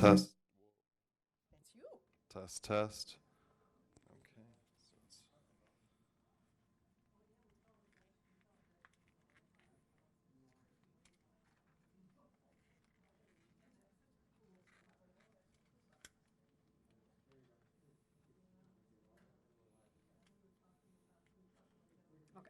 test. That's you. Test, test. Okay. Okay.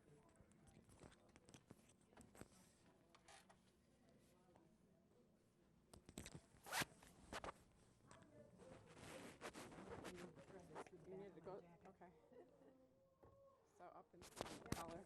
You need to go. Okay. So up in color.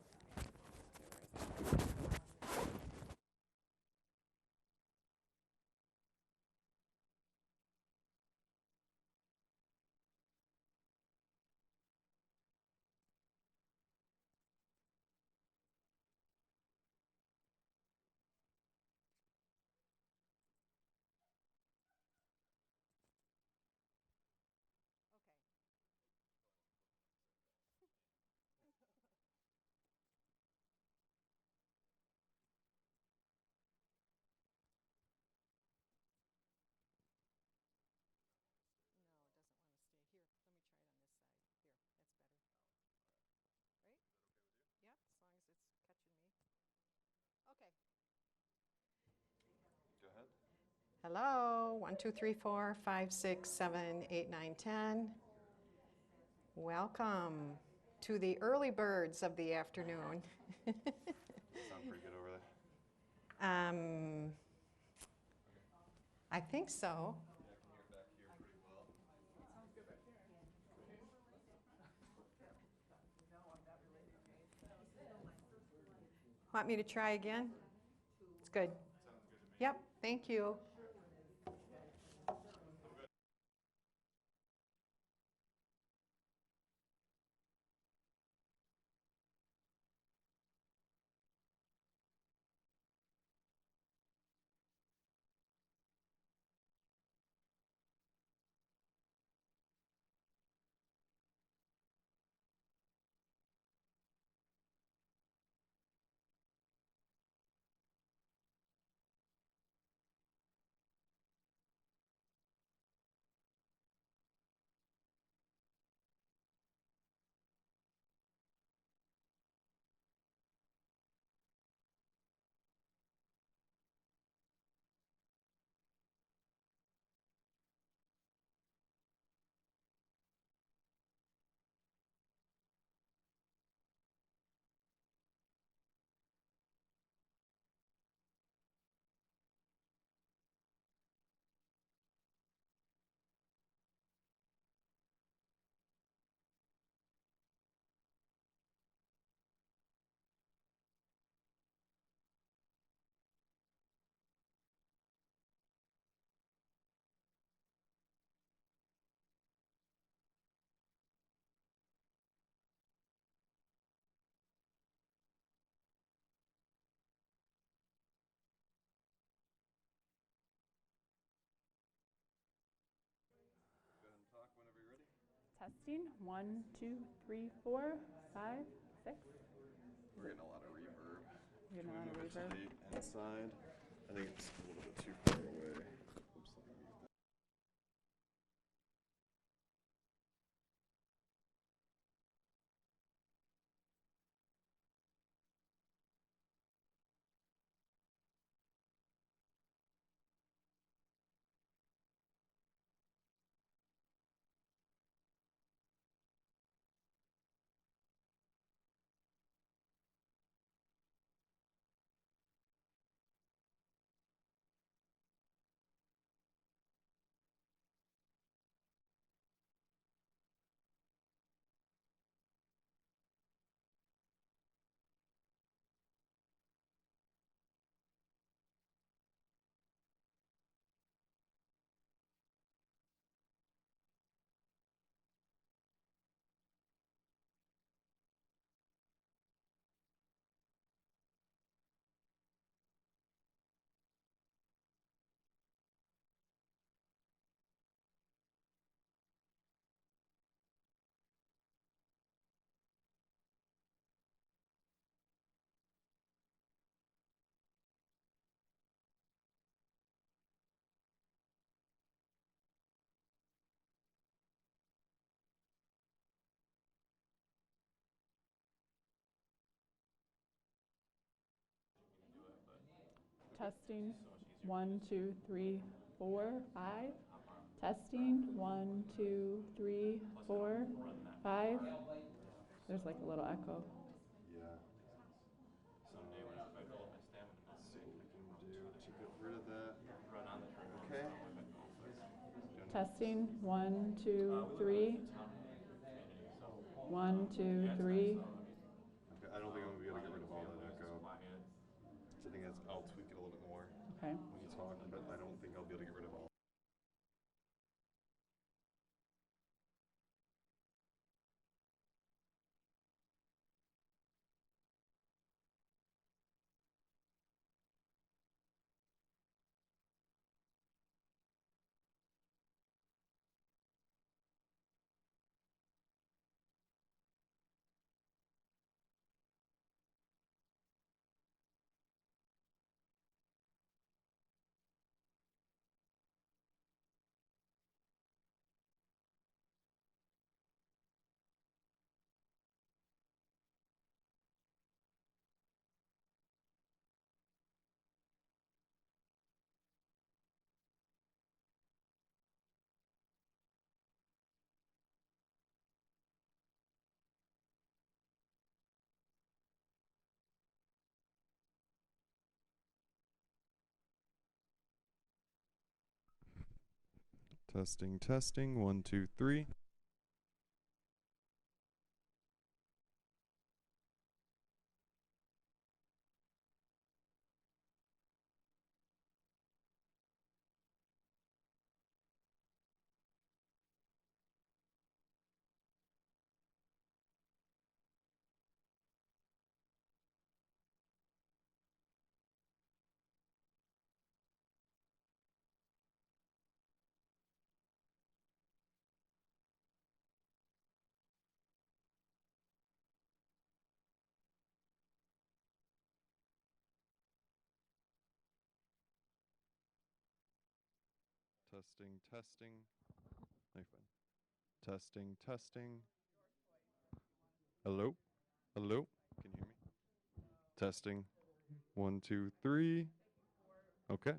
Okay. Go ahead. Hello, 1, 2, 3, 4, 5, 6, 7, 8, 9, 10. Welcome to the early birds of the afternoon. Sound pretty good over there. I think so. Yeah, I can hear it back here pretty well. Sounds good back here. Want me to try again? It's good. Sounds good to me. Yep, thank you. Go ahead and talk whenever you're ready. Testing. 1, 2, 3, 4, 5, 6. We're getting a lot of reverb. You're Can we not a move it to reverb. the inside? I think it's a little bit too far away. Oops, let me mute that. Testing. 1, 2, 3, 4, 5. Testing. 1, 2, 3, 4, 5. There's like a little echo. Yeah. Someday when I build my stamina, So what we can do to get rid of that. run on the trail. Okay. Testing. 1, 2, 3. 1, 2, 3. Okay, I don't think I'm gonna be able to get rid of all that echo. So I think I'll tweak it a little bit more Okay. when you talk, but I don't think I'll be able to get rid of all. Testing, testing. 1, 2, 3. Testing, testing. No, you're fine. Testing, testing. Hello? Hello? Can you hear me? Testing. 1, 2, 3. Okay.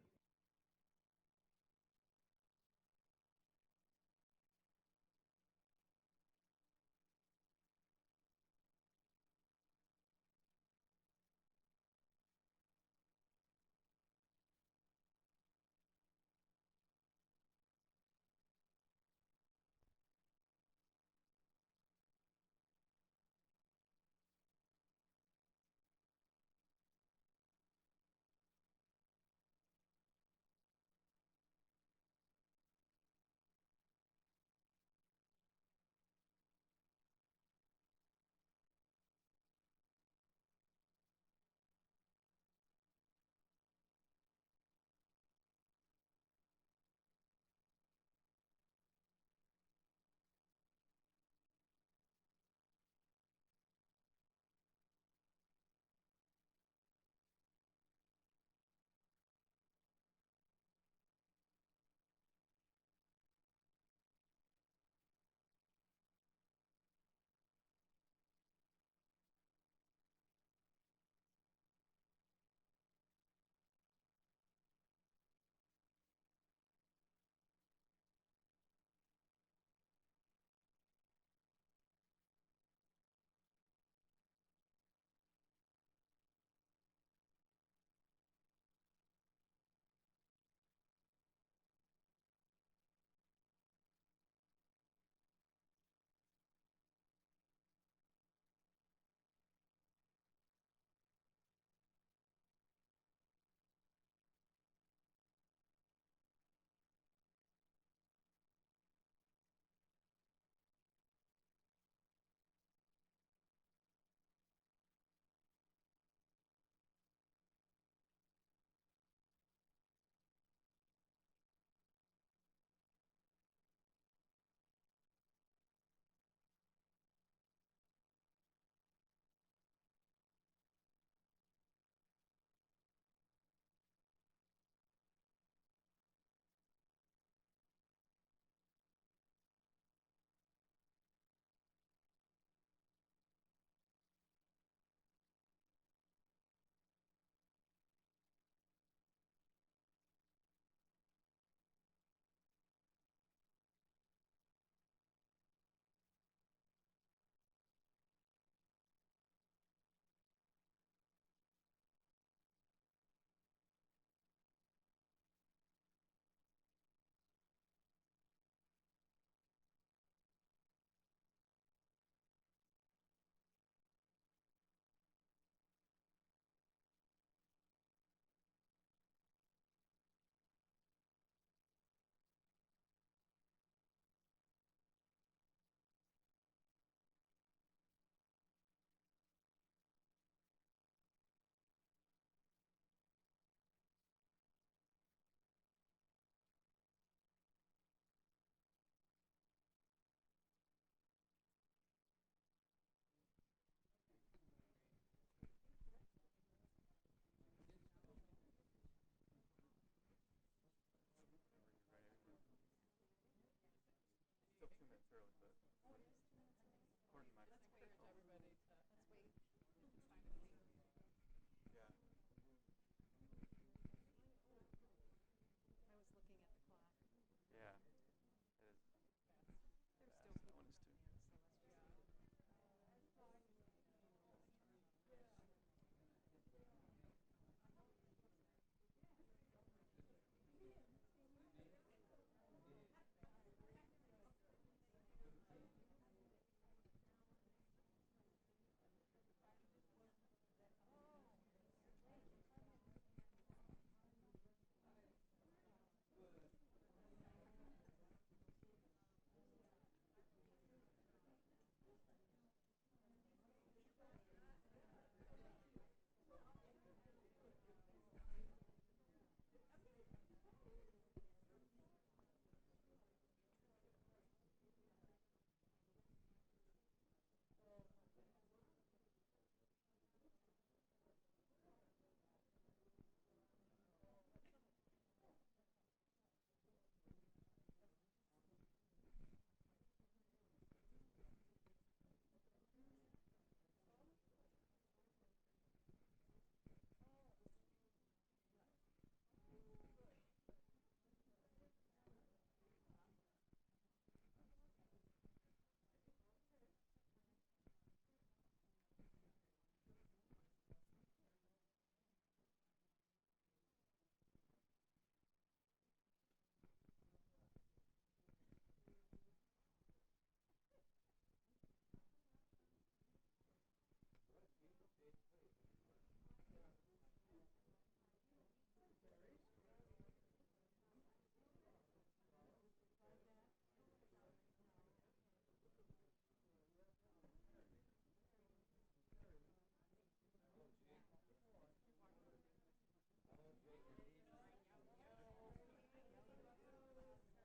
Yeah.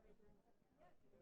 It is. That one is too.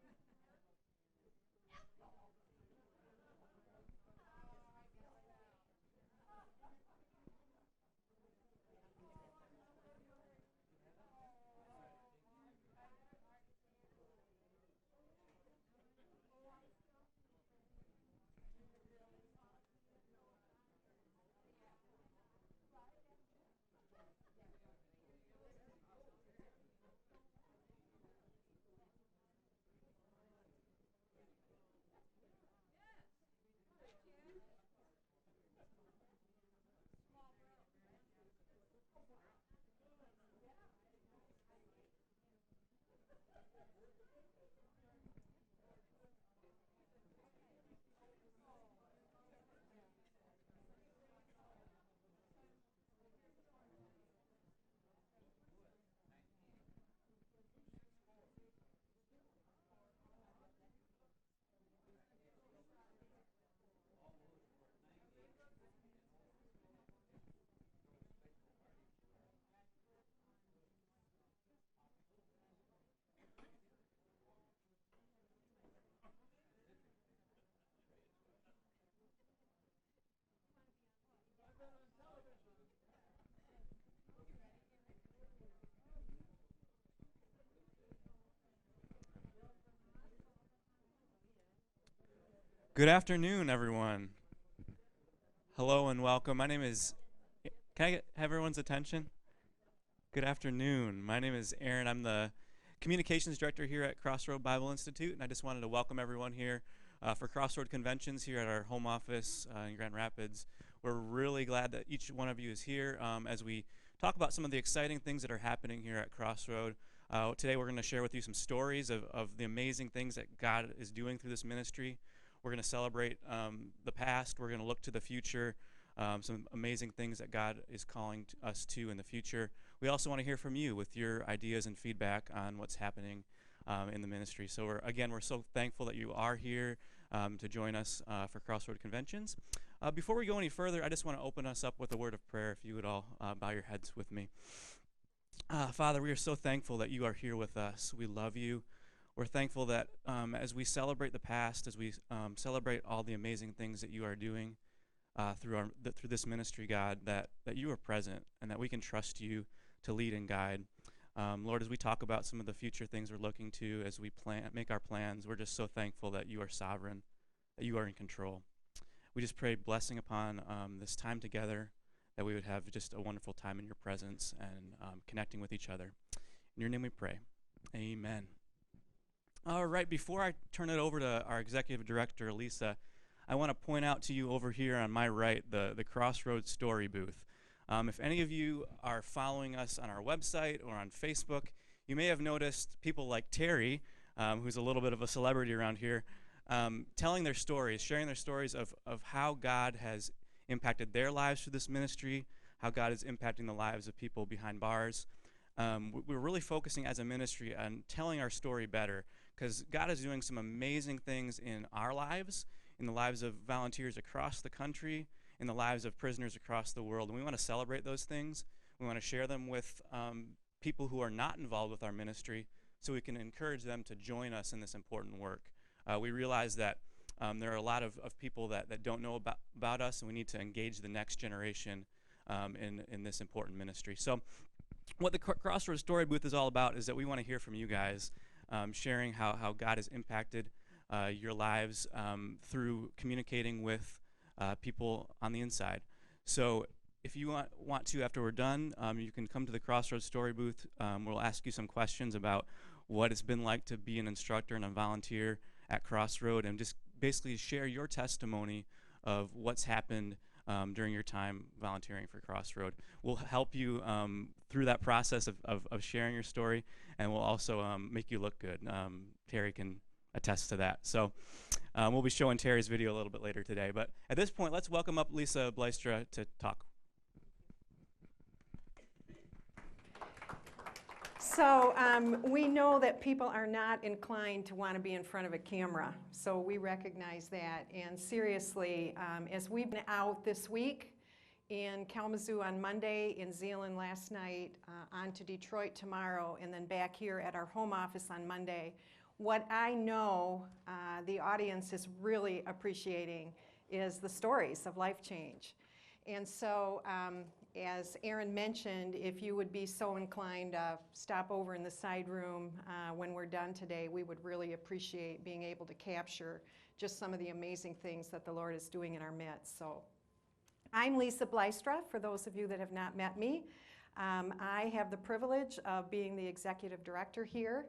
Good afternoon, everyone. Hello and welcome. My name is. Can I have everyone's attention? Good afternoon. My name is Aaron. I'm the communications director here at Crossroad Bible Institute, and I just wanted to welcome everyone here for Crossroad Conventions here at our home office in Grand Rapids. We're really glad that each one of you is here as we talk about some of the exciting things that are happening here at Crossroad. Today we're going to share with you some stories of the amazing things that God is doing through this ministry. We're going to celebrate the past. We're going to look to the future, some amazing things that God is calling us to in the future. We also want to hear from you with your ideas and feedback on what's happening in the ministry. So we're so thankful that you are here to join us for Crossroad Conventions. Before we go any further, I just want to open us up with a word of prayer, if you would all bow your heads with me. Father, we are so thankful that you are here with us. We love you. We're thankful that as we celebrate the past, as we celebrate all the amazing things that you are doing through this ministry, God, that you are present and that we can trust you to lead and guide. Lord, as we talk about some of the future things we're looking to, as we make our plans, we're just so thankful that you are sovereign, that you are in control. We just pray blessing upon this time together, that we would have just a wonderful time in your presence and connecting with each other. In your name we pray. Amen. All right, before I turn it over to our executive director, Lisa, I want to point out to you over here on my right the Crossroad story booth. If any of you are following us on our website or on Facebook, you may have noticed people like Terry, who's a little bit of a celebrity around here, telling their stories, sharing their stories of how God has impacted their lives through this ministry, how God is impacting the lives of people behind bars. We're really focusing as a ministry on telling our story better, because God is doing some amazing things in our lives, in the lives of volunteers across the country, in the lives of prisoners across the world. And we want to celebrate those things. We want to share them with people who are not involved with our ministry, so we can encourage them to join us in this important work. We realize that there are a lot of people that don't know about us, and we need to engage the next generation in this important ministry. So what the Crossroads Story Booth is all about is that we want to hear from you guys, sharing how God has impacted your lives through communicating with people on the inside. So if you want to, after we're done, you can come to the Crossroads Story Booth. We'll ask you some questions about what it's been like to be an instructor and a volunteer at Crossroad, and just basically share your testimony of what's happened during your time volunteering for Crossroad. We'll help you through that process of sharing your story, and we'll also make you look good. Terry can attest to that. So we'll be showing Terry's video a little bit later today. But at this point, let's welcome up Lisa Blystra to talk. So we know that people are not inclined to want to be in front of a camera, so we recognize that. And seriously, as we've been out this week, in Kalamazoo on Monday, in Zeeland last night, on to Detroit tomorrow, and then back here at our home office on Monday, what I know the audience is really appreciating is the stories of life change. And so, as Aaron mentioned, if you would be so inclined to stop over in the side room when we're done today, we would really appreciate being able to capture just some of the amazing things that the Lord is doing in our midst. So I'm Lisa Blystra, for those of you that have not met me. I have the privilege of being the executive director here,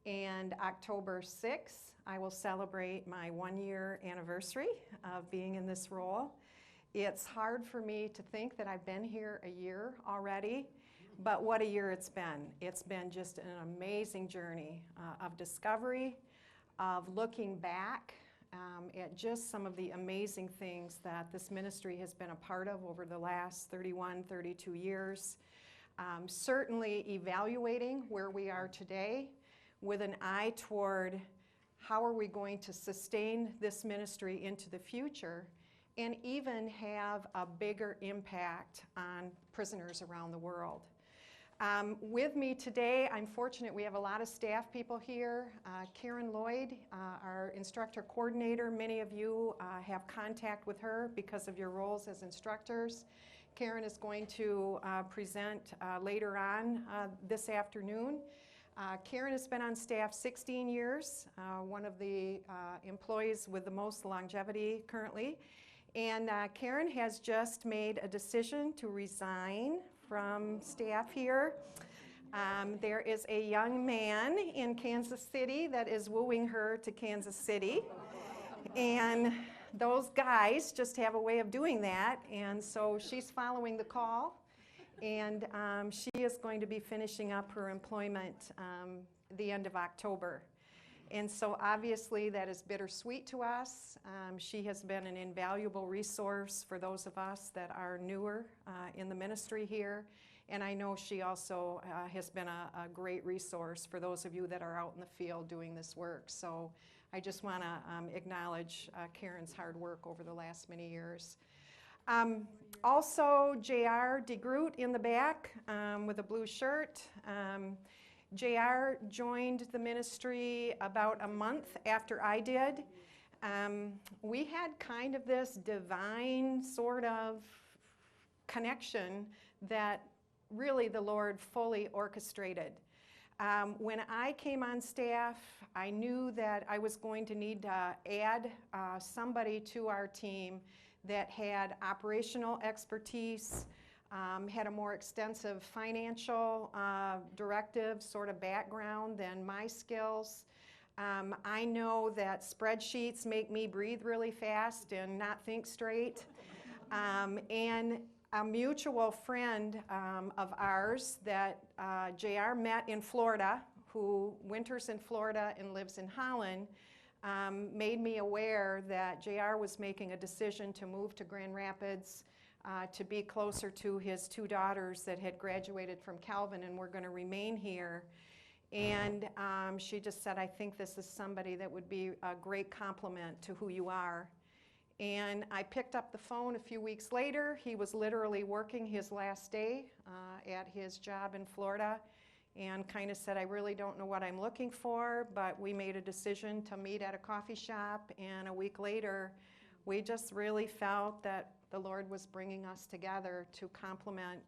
and October 6th, I will celebrate my 1-year anniversary of being in this role. It's hard for me to think that I've been here a year already, but what a year it's been. It's been just an amazing journey of discovery, of looking back at just some of the amazing things that this ministry has been a part of over the last 31, 32 years. Certainly evaluating where we are today with an eye toward how are we going to sustain this ministry into the future, and even have a bigger impact on prisoners around the world. With me today, I'm fortunate we have a lot of staff people here. Karen Lloyd, our instructor coordinator, many of you have contact with her because of your roles as instructors. Karen is going to present later on this afternoon. Karen has been on staff 16 years, one of the employees with the most longevity currently. And Karen has just made a decision to resign from staff here. There is a young man in Kansas City that is wooing her to Kansas City. And those guys just have a way of doing that. And so she's following the call. And she is going to be finishing up her employment the end of October. And so obviously that is bittersweet to us. She has been an invaluable resource for those of us that are newer in the ministry here. And I know she also has been a great resource for those of you that are out in the field doing this work. So I just want to acknowledge Karen's hard work over the last many years. Also, J.R. DeGroot in the back with a blue shirt. J.R. joined the ministry about a month after I did. We had kind of this divine sort of connection that really the Lord fully orchestrated. When I came on staff, I knew that I was going to need to add somebody to our team that had operational expertise, had a more extensive financial directive sort of background than my skills. I know that spreadsheets make me breathe really fast and not think straight. And a mutual friend of ours that JR met in Florida, who winters in Florida and lives in Holland, made me aware that JR was making a decision to move to Grand Rapids to be closer to his two daughters that had graduated from Calvin and were going to remain here. And she just said, I think this is somebody that would be a great complement to who you are. And I picked up the phone a few weeks later. He was literally working his last day at his job in Florida and kind of said, I really don't know what I'm looking for, but we made a decision to meet at a coffee shop. And a week later, we just really felt that the Lord was bringing us together to complement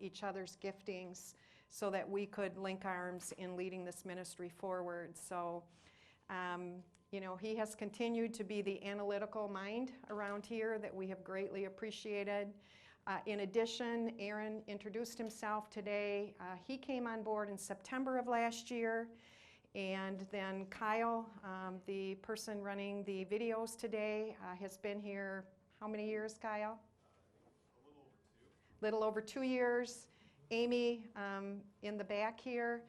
each other's giftings so that we could link arms in leading this ministry forward. So, you know, he has continued to be the analytical mind around here that we have greatly appreciated. In addition, Aaron introduced himself today. He came on board in September of last year. And then Kyle, the person running the videos today, has been here how many years, Kyle? A little over 2 years. Amy, in the back here,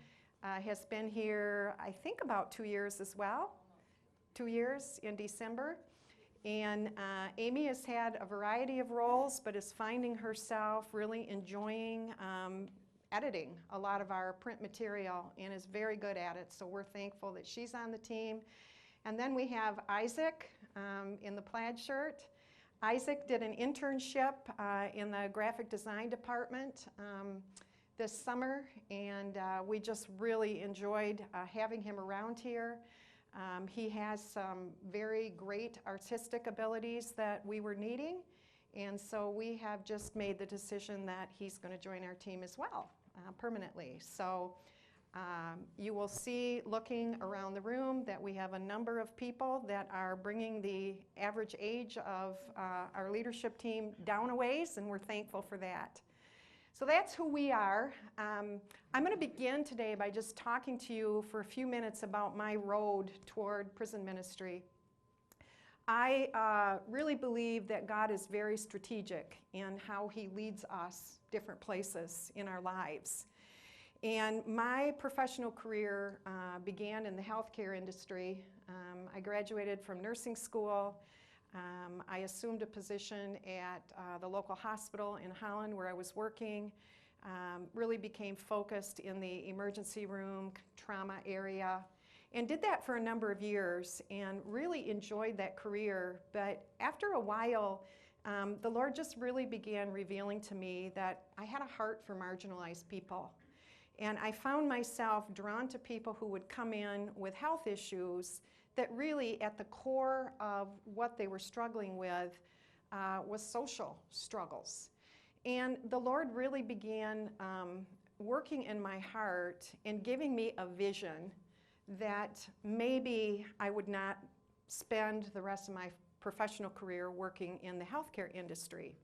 has been here, I think, about 2 years as well. 2 years in December. And Amy has had a variety of roles, but is finding herself really enjoying editing a lot of our print material and is very good at it. So we're thankful that she's on the team. And then we have Isaac in the plaid shirt. Isaac did an internship in the graphic design department this summer, and we just really enjoyed having him around here. He has some very great artistic abilities that we were needing, and so we have just made the decision that he's going to join our team as well, permanently. So you will see, looking around the room, that we have a number of people that are bringing the average age of our leadership team down a ways, and we're thankful for that. So that's who we are. I'm going to begin today by just talking to you for a few minutes about my road toward prison ministry. I really believe that God is very strategic in how he leads us different places in our lives. And my professional career began in the healthcare industry. I graduated from nursing school. I assumed a position at the local hospital in Holland where I was working, really became focused in the emergency room, trauma area, and did that for a number of years and really enjoyed that career. But after a while, the Lord just really began revealing to me that I had a heart for marginalized people. And I found myself drawn to people who would come in with health issues that really at the core of what they were struggling with was social struggles. And the Lord really began working in my heart and giving me a vision that maybe I would not spend the rest of my professional career working in the healthcare industry.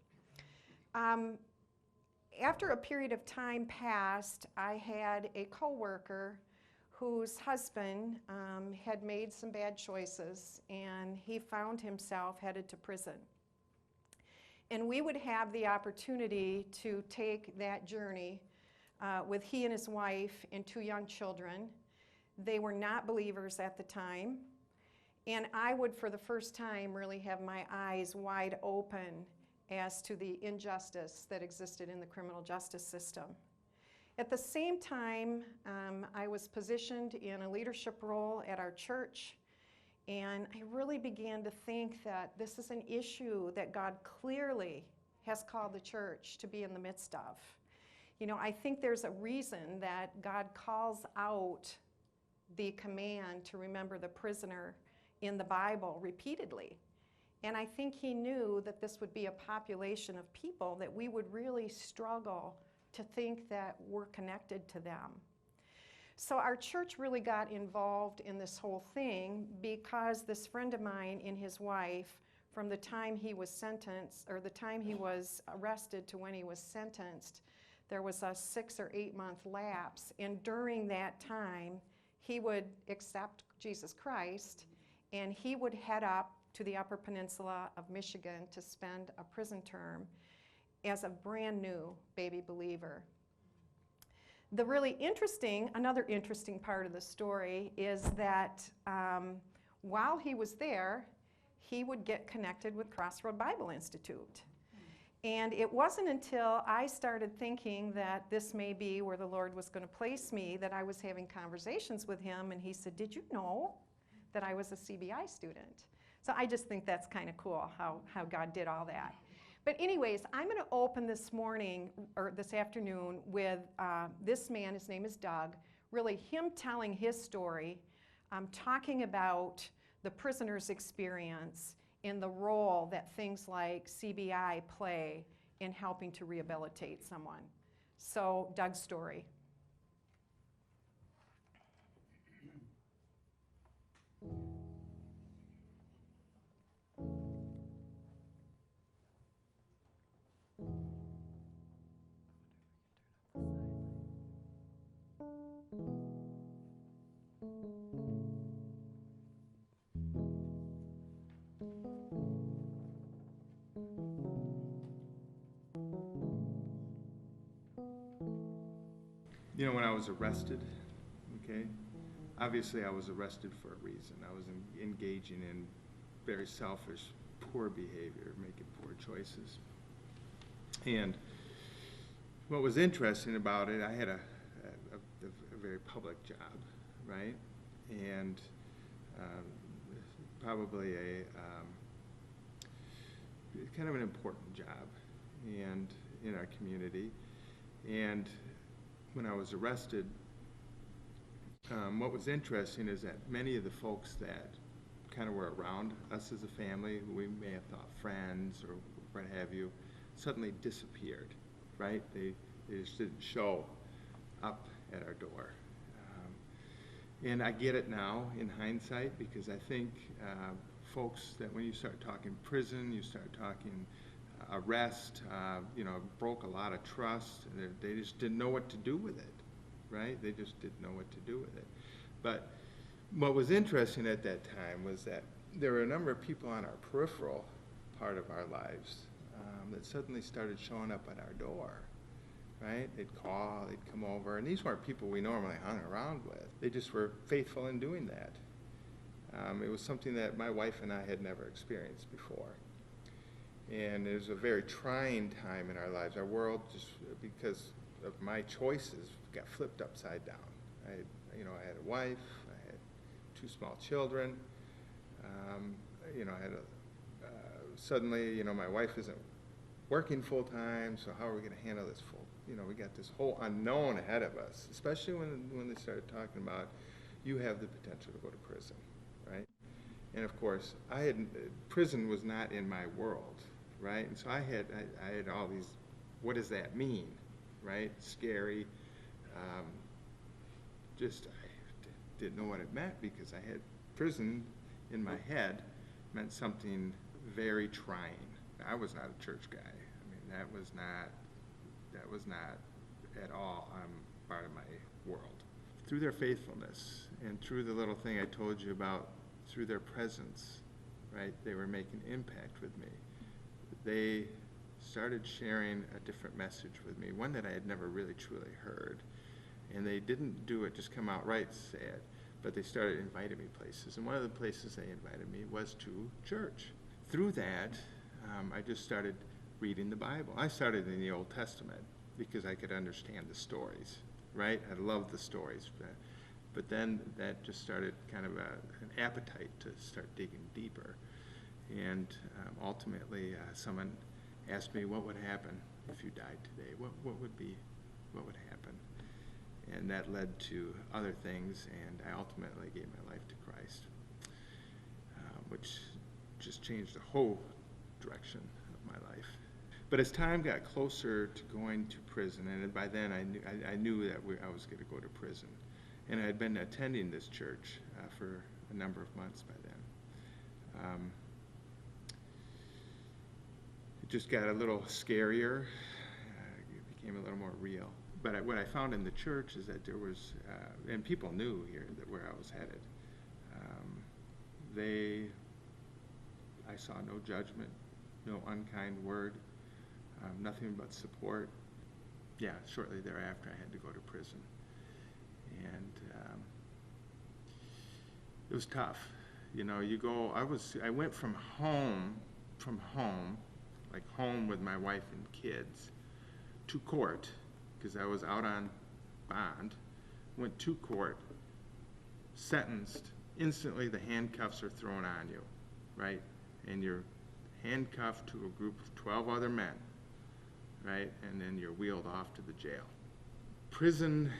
After a period of time passed, I had a coworker whose husband had made some bad choices, and he found himself headed to prison. And we would have the opportunity to take that journey with he and his wife and 2 young children. They were not believers at the time, and I would, for the first time, really have my eyes wide open as to the injustice that existed in the criminal justice system. At the same time, I was positioned in a leadership role at our church, and I really began to think that this is an issue that God clearly has called the church to be in the midst of. You know, I think there's a reason that God calls out the command to remember the prisoner in the Bible repeatedly. And I think he knew that this would be a population of people that we would really struggle to think that we're connected to them. So our church really got involved in this whole thing because this friend of mine and his wife, from the time he was sentenced, or the time he was arrested to when he was sentenced, there was a 6 or 8 month lapse. And during that time, he would accept Jesus Christ, and he would head up to the Upper Peninsula of Michigan to spend a prison term as a brand new baby believer. The another interesting part of the story is that while he was there, he would get connected with Crossroad Bible Institute. And it wasn't until I started thinking that this may be where the Lord was going to place me that I was having conversations with him, and he said, "Did you know that I was a CBI student?" So I just think that's kind of cool how God did all that. But anyways, I'm going to open this morning, or this afternoon, with this man. His name is Doug. Really, him telling his story, talking about the prisoner's experience and the role that things like CBI play in helping to rehabilitate someone. So, Doug's story. You know, when I was arrested, okay, obviously I was arrested for a reason. I was engaging in very selfish, poor behavior, making poor choices. And what was interesting about it, I had a very public job, right? And probably a kind of an important job and in our community. And when I was arrested, what was interesting is that many of the folks that kind of were around us as a family, who we may have thought friends or what have you, suddenly disappeared, right? They just didn't show up at our door. And I get it now in hindsight, because I think folks that when you start talking prison, you start talking arrest, broke a lot of trust. They just didn't know what to do with it, right? They just didn't know what to do with it. But what was interesting at that time was that there were a number of people on our peripheral part of our lives that suddenly started showing up at our door, right? They'd call, they'd come over, and these weren't people we normally hung around with. They just were faithful in doing that. It was something that my wife and I had never experienced before. And it was a very trying time in our lives. Our world, just because of my choices, got flipped upside down. I had a wife, I had 2 small children. I had suddenly, my wife isn't working full time, so how are we going to handle this full? We got this whole unknown ahead of us, especially when they started talking about, you have the potential to go to prison, right? And of course, prison was not in my world, right? And so I had all these, what does that mean, right? Scary. I didn't know what it meant, because I had prison in my head meant something very trying. I was not a church guy. I mean, that was not at all part of my world. Through their faithfulness and through the little thing I told you about, through their presence, right, they were making impact with me. They started sharing a different message with me, one that I had never really truly heard. And they didn't do it just come out right, say it, but they started inviting me places. And one of the places they invited me was to church. Through that, I just started reading the Bible. I started in the Old Testament because I could understand the stories, right? I loved the stories. But then that just started kind of an appetite to start digging deeper. And ultimately, someone asked me, what would happen if you died today? What would happen? And that led to other things, and I ultimately gave my life to Christ, which just changed the whole direction of my life. But as time got closer to going to prison, and by then I knew that I was going to go to prison, And I had been attending this church for a number of months by then. It just got a little scarier. It became a little more real. But what I found in the church is that there was, and people knew here that where I was headed. I saw no judgment, no unkind word, nothing but support. Yeah, shortly thereafter I had to go to prison. And it was tough. You know, I went from home, like home with my wife and kids, to court, because I was out on bond, went to court, sentenced, instantly the handcuffs are thrown on you, right? And you're handcuffed to a group of 12 other men, right? And then you're wheeled off to the jail. Prison,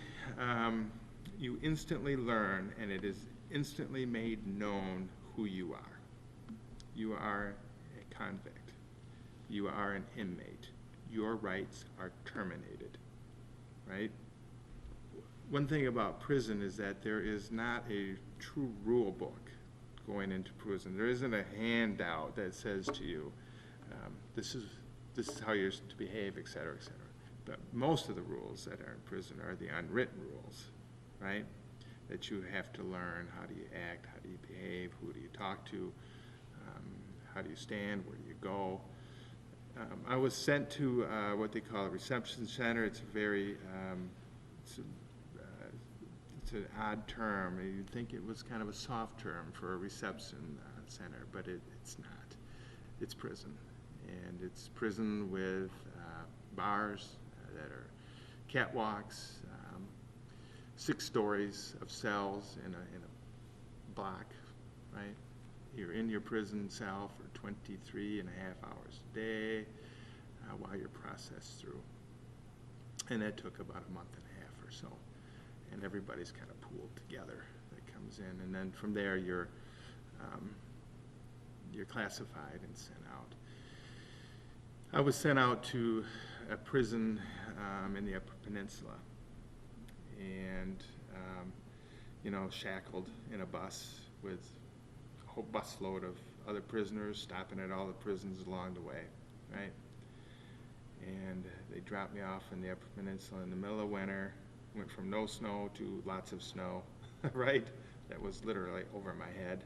you instantly learn, and it is instantly made known who you are. You are a convict. You are an inmate. Your rights are terminated, right? One thing about prison is that there is not a true rule book going into prison. There isn't a handout that says to you, this is how you're to behave, et cetera, et cetera. But most of the rules that are in prison are the unwritten rules, right? That you have to learn. How do you act? How do you behave? Who do you talk to? How do you stand? Where do you go? I was sent to what they call a reception center. It's a very, it's an odd term. You'd think it was kind of a soft term for a reception center, but it's not. It's prison. And it's prison with bars that are catwalks, 6 stories of cells in a block, right? You're in your prison cell for 23 and a half hours a day while you're processed through. And that took about a month and a half or so. And everybody's kind of pooled together that comes in. And then from there, you're classified and sent out. I was sent out to a prison in the Upper Peninsula. And, you know, shackled in a bus with a whole busload of other prisoners, stopping at all the prisons along the way, right? And they dropped me off in the Upper Peninsula in the middle of winter. Went from no snow to lots of snow, right? That was literally over my head.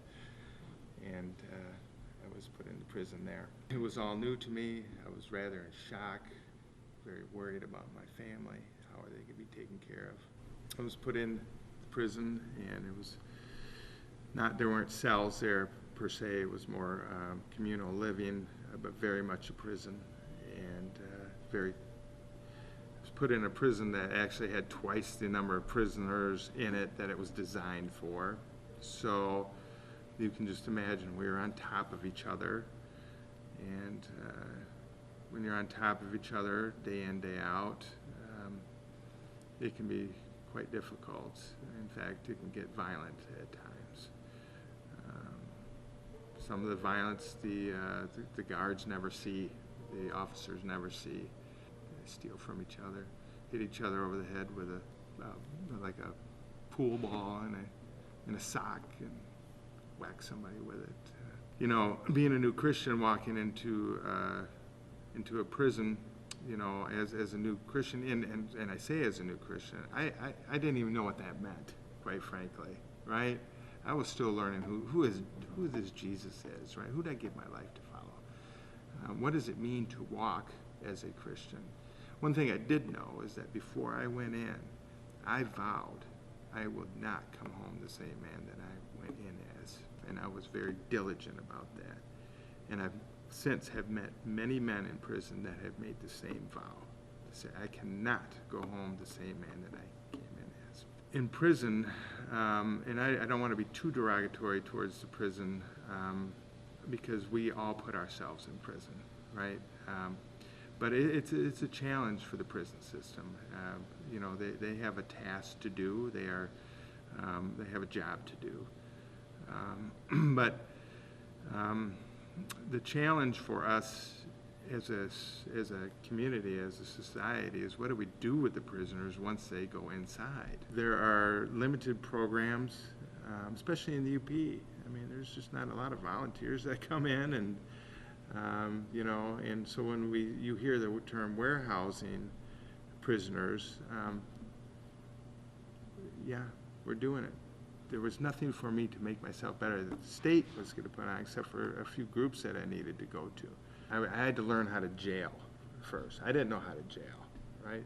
And I was put into prison there. It was all new to me. I was rather in shock, very worried about my family. How are they going to be taken care of? I was put in prison, and it was not, there weren't cells there per se. It was more communal living, but very much a prison, and very put in a prison that actually had twice the number of prisoners in it that it was designed for. So you can just imagine we were on top of each other, and when you're on top of each other day in, day out, it can be quite difficult. In fact, it can get violent at times. Some of the violence the guards never see, the officers never see. They steal from each other, hit each other over the head with like a pool ball and a sock, and whack somebody with it. You know, being a new Christian walking into a prison, you know, as a new Christian, and I say as a new Christian, I didn't even know what that meant, quite frankly, right? I was still learning who this Jesus is, right? Who did I give my life to follow? What does it mean to walk as a Christian? One thing I did know is that before I went in, I vowed I would not come home the same man that I went in as, and I was very diligent about that. And I've since have met many men in prison that have made the same vow. They say, I cannot go home the same man that I came in as. In prison, and I don't want to be too derogatory towards the prison, because we all put ourselves in prison, right? But it's a challenge for the prison system. You know, they have a task to do. They have a job to do. But the challenge for us as a community, as a society, is what do we do with the prisoners once they go inside? There are limited programs, especially in the UP. I mean, there's just not a lot of volunteers that come in, and you know, and so when you hear the term warehousing prisoners, yeah, we're doing it. There was nothing for me to make myself better that the state was going to put on, except for a few groups that I needed to go to. I had to learn how to jail first. I didn't know how to jail, right?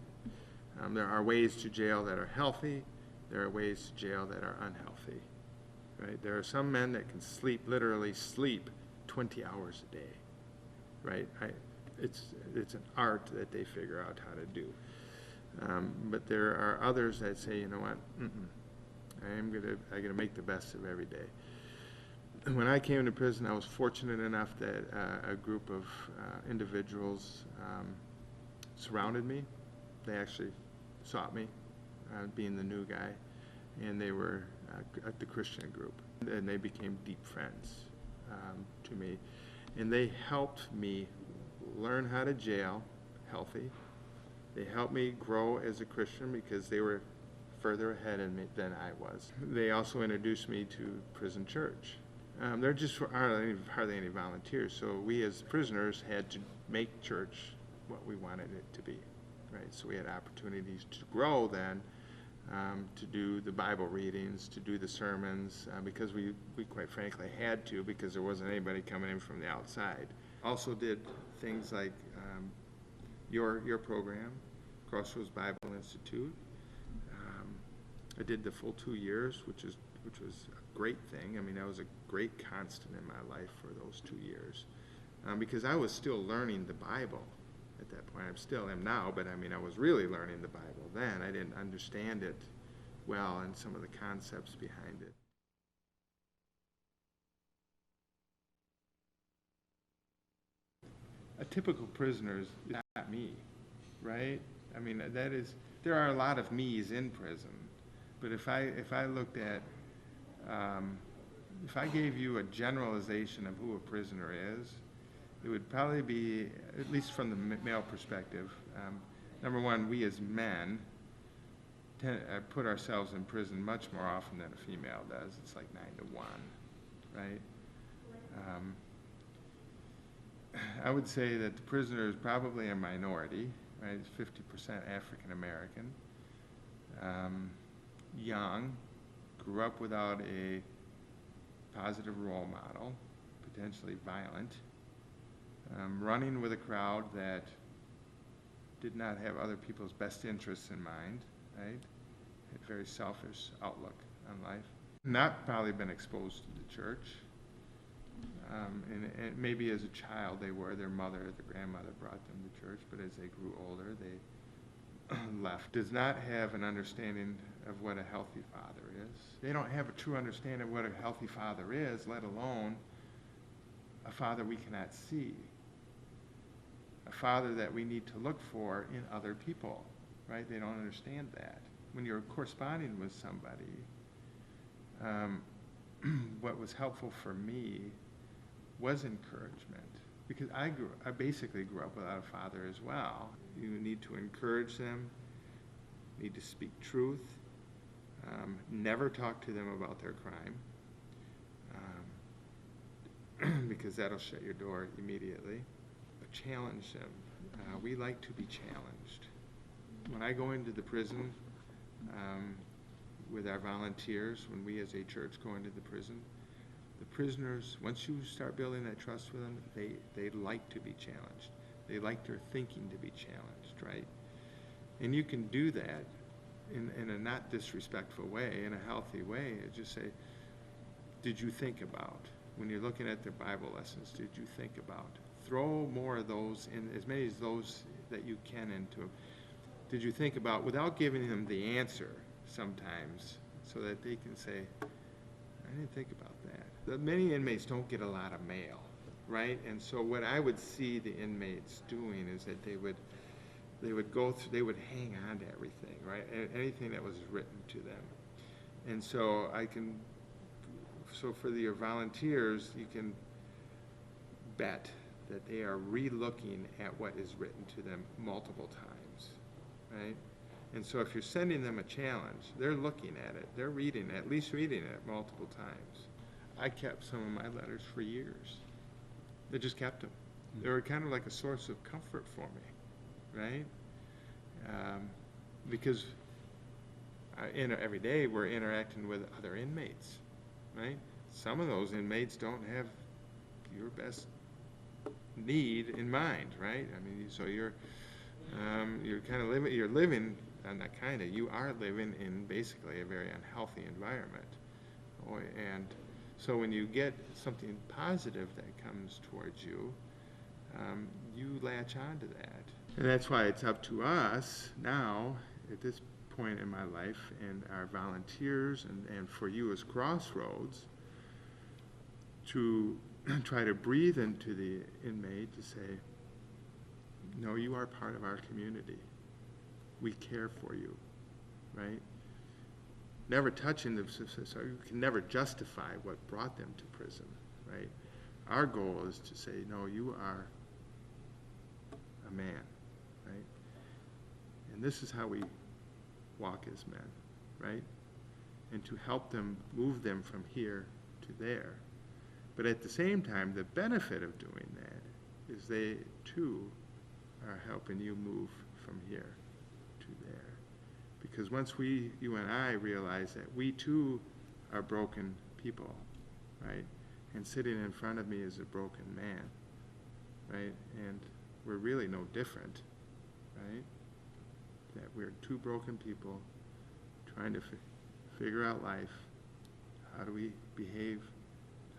There are ways to jail that are healthy. There are ways to jail that are unhealthy, right? There are some men that can sleep, literally sleep 20 hours a day, right? It's an art that they figure out how to do. But there are others that say, you know what, I'm gonna make the best of every day. When I came into prison, I was fortunate enough that a group of individuals surrounded me. They actually sought me, being the new guy, and they were the Christian group, and they became deep friends to me, and they helped me learn how to jail healthy. They helped me grow as a Christian because they were further ahead in me than I was. They also introduced me to prison church. There just aren't hardly any volunteers, so we as prisoners had to make church what we wanted it to be, right? So we had opportunities to grow then, to do the Bible readings, to do the sermons, because we quite frankly had to, because there wasn't anybody coming in from the outside. Also did things like your program, Crossroads Bible Institute. I did the full 2 years, which was a great thing. I mean, that was a great constant in my life for those 2 years, because I was still learning the Bible at that point. I still am now, but I mean, I was really learning the Bible then. I didn't understand it well and some of the concepts behind it. A typical prisoner is not me, right? I mean, there are a lot of me's in prison, but if I looked at, if I gave you a generalization of who a prisoner is, it would probably be, at least from the male perspective, number one, we as men put ourselves in prison much more often than a female does. It's like 9 to 1, right? I would say that the prisoner is probably a minority, right? It's 50% African American, young, grew up without a positive role model, potentially violent, running with a crowd that did not have other people's best interests in mind, right? Had a very selfish outlook on life. Not probably been exposed to the church. And maybe as a child their mother, the grandmother brought them to church, but as they grew older, they left. Does not have an understanding of what a healthy father is. They don't have a true understanding of what a healthy father is, let alone a father we cannot see. A father that we need to look for in other people, right? They don't understand that. When you're corresponding with somebody, what was helpful for me was encouragement, because I basically grew up without a father as well. You need to encourage them, need to speak truth, never talk to them about their crime, because that'll shut your door immediately. But challenge them. We like to be challenged. When I go into the prison with our volunteers, when we as a church go into the prison, the prisoners, once you start building that trust with them, they like to be challenged. They like their thinking to be challenged, right? And you can do that in a not disrespectful way, in a healthy way. Just say, did you think about, when you're looking at their Bible lessons, did you think about? Throw more of those in, as many as those that you can into them. Did you think about, without giving them the answer sometimes, so that they can say, I didn't think about that. Many inmates don't get a lot of mail, right? And so what I would see the inmates doing is that they would go through, they would hang on to everything, right? Anything that was written to them. And so so for your volunteers, you can bet that they are re-looking at what is written to them multiple times, right? And so if you're sending them a challenge, they're looking at it, they're reading, at least reading it multiple times. I kept some of my letters for years. They just kept them. They were kind of like a source of comfort for me, right? Because every day we're interacting with other inmates, right? Some of those inmates don't have your best need in mind, right? I mean, so you're kind of living, not kind of, you are living in basically a very unhealthy environment. And so when you get something positive that comes towards you, you latch on to that. And that's why it's up to us now, at this point in my life, and our volunteers, and for you as Crossroads, to try to breathe into the inmate to say, no, you are part of our community. We care for you, right? Never touching them, so you can never justify what brought them to prison, right? Our goal is to say, no, you are a man, right? And this is how we walk as men, right? And to help them, move them from here to there. But at the same time, the benefit of doing that is they, too, are helping you move from here to there. Because once you and I realize that we, too, are broken people, right? And sitting in front of me is a broken man, right? And we're really no different, right? That we're two broken people trying to figure out life. How do we behave?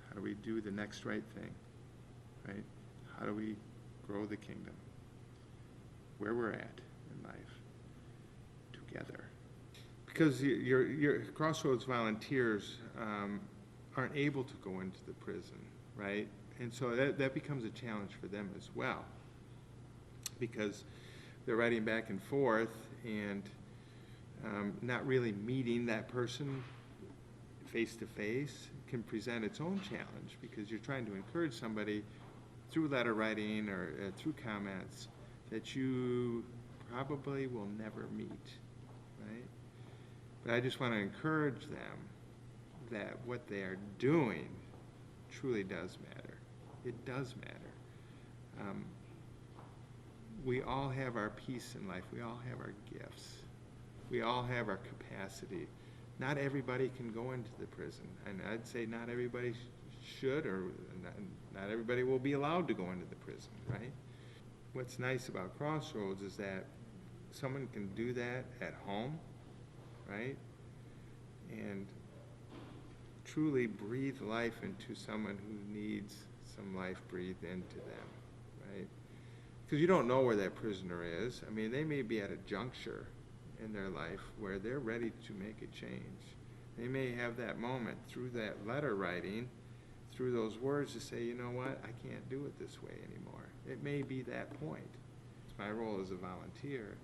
How do we do the next right thing, right? How do we grow the kingdom? Where we're at in life, together. Because your Crossroads volunteers aren't able to go into the prison, right? And so that becomes a challenge for them as well, because they're writing back and forth and not really meeting that person face to face can present its own challenge, because you're trying to encourage somebody through letter writing or through comments that you probably will never meet, right? But I just want to encourage them that what they are doing truly does matter. It does matter. We all have our piece in life. We all have our gifts. We all have our capacity. Not everybody can go into the prison, and I'd say not everybody should, or not everybody will be allowed to go into the prison, right? What's nice about Crossroads is that someone can do that at home, right? And truly breathe life into someone who needs some life breathed into them, right? Because you don't know where that prisoner is. I mean, they may be at a juncture in their life where they're ready to make a change. They may have that moment through that letter writing, through those words, to say, you know what, I can't do it this way anymore. It may be that point. It's my role as a volunteer.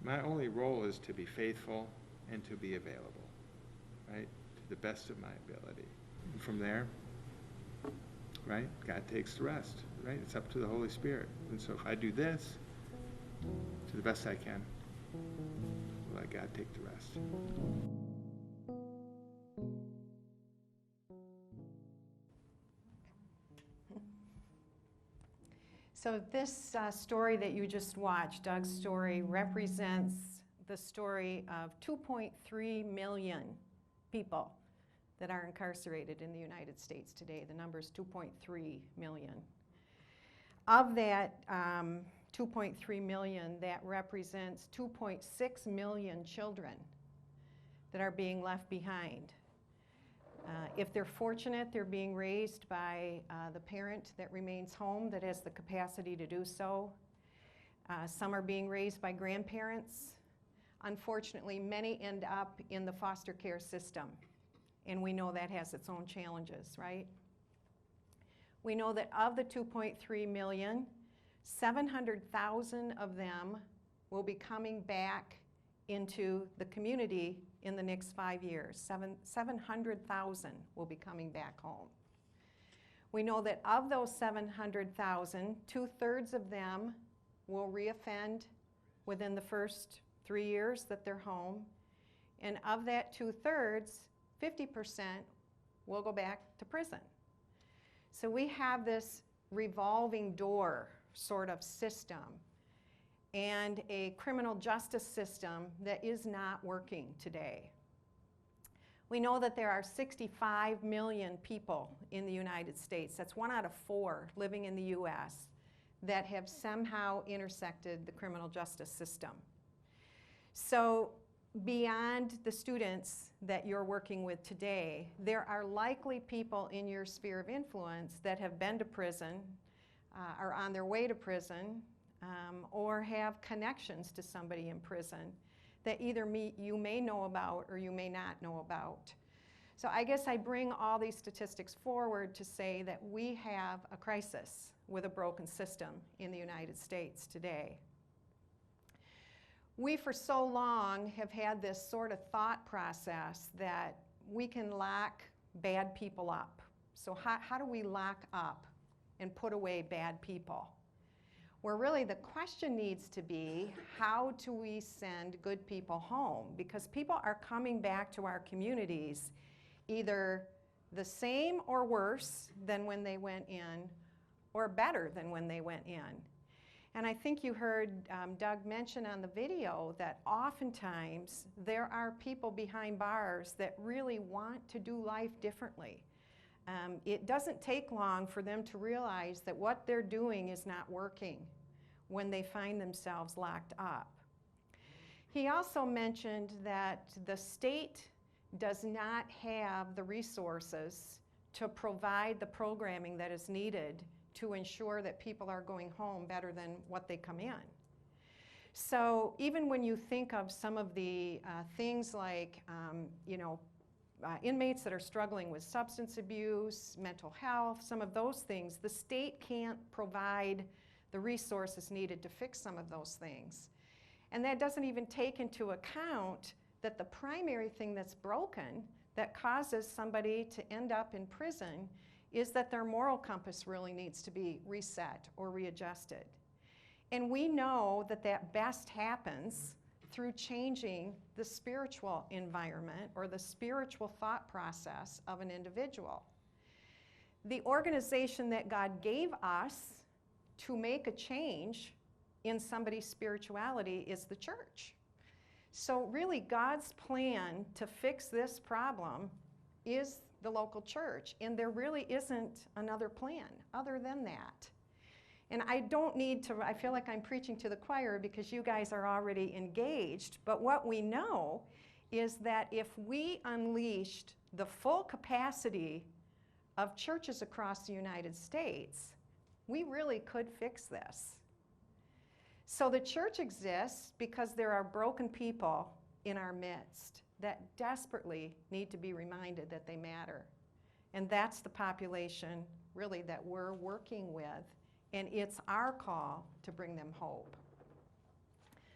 My only role is to be faithful and to be available, right, to the best of my ability. And from there, right, God takes the rest, right? It's up to the Holy Spirit. And so if I do this to the best I can, we'll let God take the rest. So this story that you just watched, Doug's story, represents the story of 2.3 million people that are incarcerated in the United States today. The number is 2.3 million. Of that 2.3 million, that represents 2.6 million children that are being left behind. If they're fortunate, they're being raised by the parent that remains home, that has the capacity to do so. Some are being raised by grandparents. Unfortunately, many end up in the foster care system, and we know that has its own challenges, right? We know that of the 2.3 million, 700,000 of them will be coming back into the community in the next 5 years. 700,000 will be coming back home. We know that of those 700,000, 2/3 of them will reoffend within the first 3 years that they're home. And of that 2/3, 50% will go back to prison. So we have this revolving door sort of system and a criminal justice system that is not working today. We know that there are 65 million people in the United States, that's 1 out of 4 living in the US, that have somehow intersected the criminal justice system. So beyond the students that you're working with today, there are likely people in your sphere of influence that have been to prison, are on their way to prison, or have connections to somebody in prison that either you may know about or you may not know about. So I guess I bring all these statistics forward to say that we have a crisis with a broken system in the United States today. We for so long have had this sort of thought process that we can lock bad people up. So how do we lock up and put away bad people? Where really the question needs to be, how do we send good people home? Because people are coming back to our communities either the same or worse than when they went in, or better than when they went in. And I think you heard Doug mention on the video that oftentimes there are people behind bars that really want to do life differently. It doesn't take long for them to realize that what they're doing is not working when they find themselves locked up. He also mentioned that the state does not have the resources to provide the programming that is needed to ensure that people are going home better than what they come in. So even when you think of some of the things like, inmates that are struggling with substance abuse, mental health, some of those things, the state can't provide the resources needed to fix some of those things. And that doesn't even take into account that the primary thing that's broken that causes somebody to end up in prison is that their moral compass really needs to be reset or readjusted. And we know that that best happens through changing the spiritual environment or the spiritual thought process of an individual. The organization that God gave us to make a change in somebody's spirituality is the church. So really God's plan to fix this problem is the local church, and there really isn't another plan other than that. And I don't need to, I feel like I'm preaching to the choir because you guys are already engaged, but what we know is that if we unleashed the full capacity of churches across the United States, we really could fix this. So the church exists because there are broken people in our midst that desperately need to be reminded that they matter. And that's the population really that we're working with. And it's our call to bring them hope.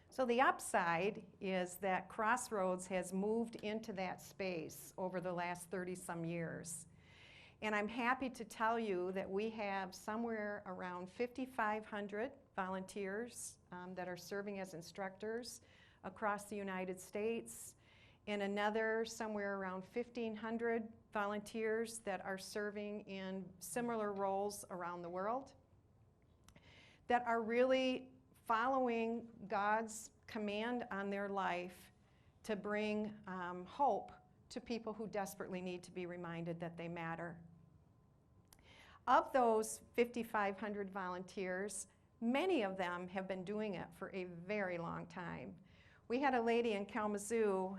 So the upside is that Crossroads has moved into that space over the last 30-some years. And I'm happy to tell you that we have somewhere around 5,500 volunteers that are serving as instructors across the United States, and another somewhere around 1,500 volunteers that are serving in similar roles around the world, that are really following God's command on their life to bring hope to people who desperately need to be reminded that they matter. Of those 5,500 volunteers, many of them have been doing it for a very long time. We had a lady in Kalamazoo,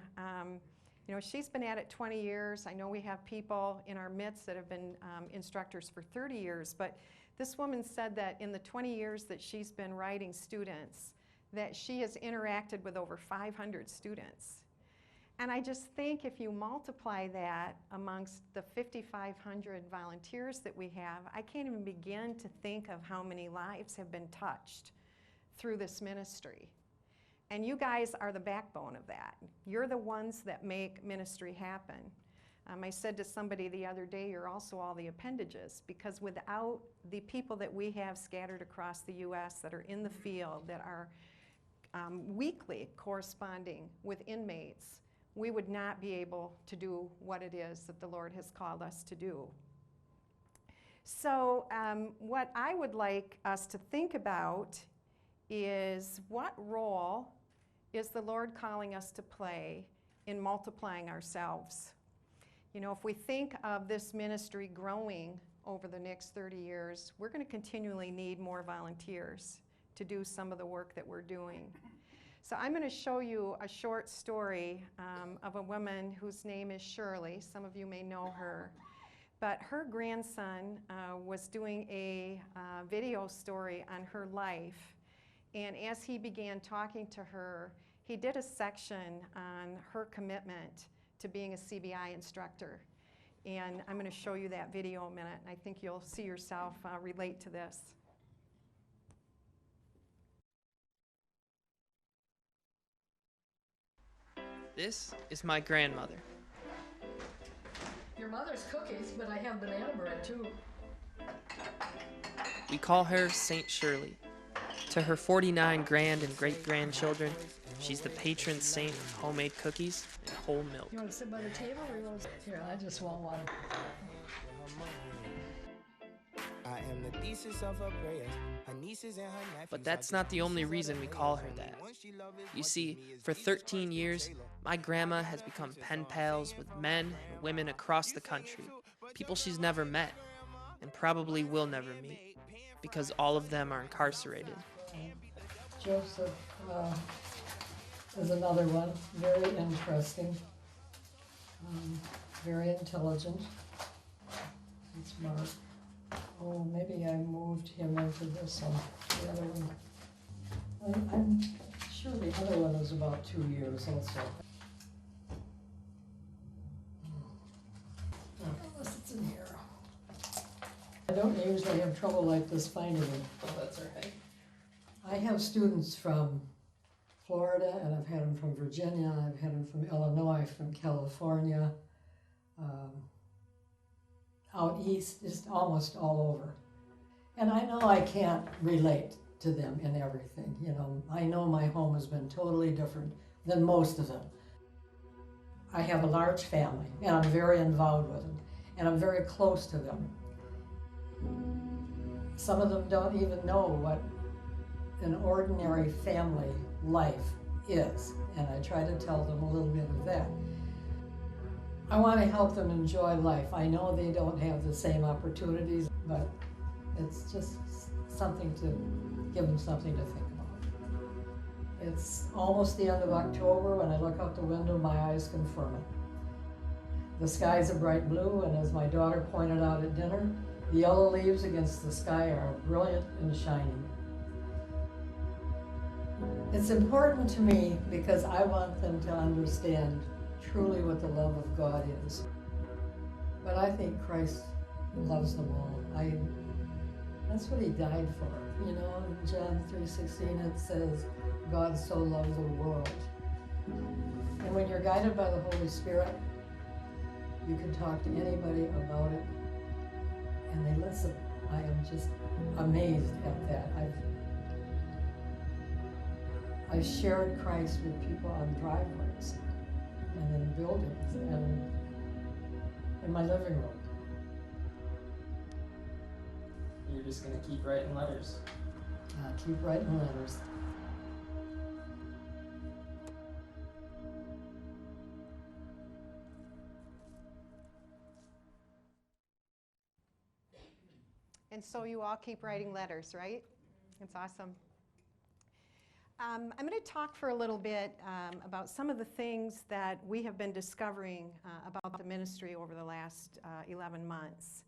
she's been at it 20 years. I know we have people in our midst that have been instructors for 30 years, but this woman said that in the 20 years that she's been writing students, that she has interacted with over 500 students. And I just think if you multiply that amongst the 5,500 volunteers that we have, I can't even begin to think of how many lives have been touched through this ministry. And you guys are the backbone of that. You're the ones that make ministry happen. I said to somebody the other day, you're also all the appendages, because without the people that we have scattered across the U.S. that are in the field, that are weekly corresponding with inmates, we would not be able to do what it is that the Lord has called us to do. So what I would like us to think about is, what role is the Lord calling us to play in multiplying ourselves? You know, if we think of this ministry growing over the next 30 years, we're going to continually need more volunteers to do some of the work that we're doing. So I'm going to show you a short story of a woman whose name is Shirley. Some of you may know her. But her grandson was doing a video story on her life. And as he began talking to her, he did a section on her commitment to being a CBI instructor. And I'm going to show you that video in a minute. I think you'll see yourself relate to this. This is my grandmother. Your mother's cookies, but I have banana bread too. We call her Saint Shirley. To her 49 grand and great-grandchildren, she's the patron saint of homemade cookies and whole milk. You want to sit by the table or you want to sit here? I just want one. I am the thesis of her prayers, her nieces and her nephews. But that's not the only reason we call her that. You see, for 13 years, my grandma has become pen pals with men and women across the country, people she's never met and probably will never meet, because all of them are incarcerated. Joseph is another one, very interesting, very intelligent. It's Mark. Oh, maybe I moved him into this one, the other one. I'm sure the other one is about 2 years also. Unless it's in here. I don't usually have trouble like this finding them. Oh, that's all right. I have students from Florida, and I've had them from Virginia, I've had them from Illinois, from California, out east, just almost all over. And I know I can't relate to them in everything, you know. I know my home has been totally different than most of them. I have a large family, and I'm very involved with them, and I'm very close to them. Some of them don't even know what an ordinary family life is, and I try to tell them a little bit of that. I want to help them enjoy life. I know they don't have the same opportunities, but it's just something to give them something to think about. It's almost the end of October. When I look out the window, my eyes confirm it. The skies are bright blue, and as my daughter pointed out at dinner, the yellow leaves against the sky are brilliant and shining. It's important to me because I want them to understand truly what the love of God is. But I think Christ loves them all. That's what he died for. You know, in John 3:16 it says, God so loved the world. And when you're guided by the Holy Spirit, you can talk to anybody about it, and they listen. I am just amazed at that. I've shared Christ with people on driveways and in buildings and in my living room. You're just gonna keep writing letters. Keep writing letters. And so you all keep writing letters, right? It's awesome. I'm going to talk for a little bit about some of the things that we have been discovering about the ministry over the last 11 months.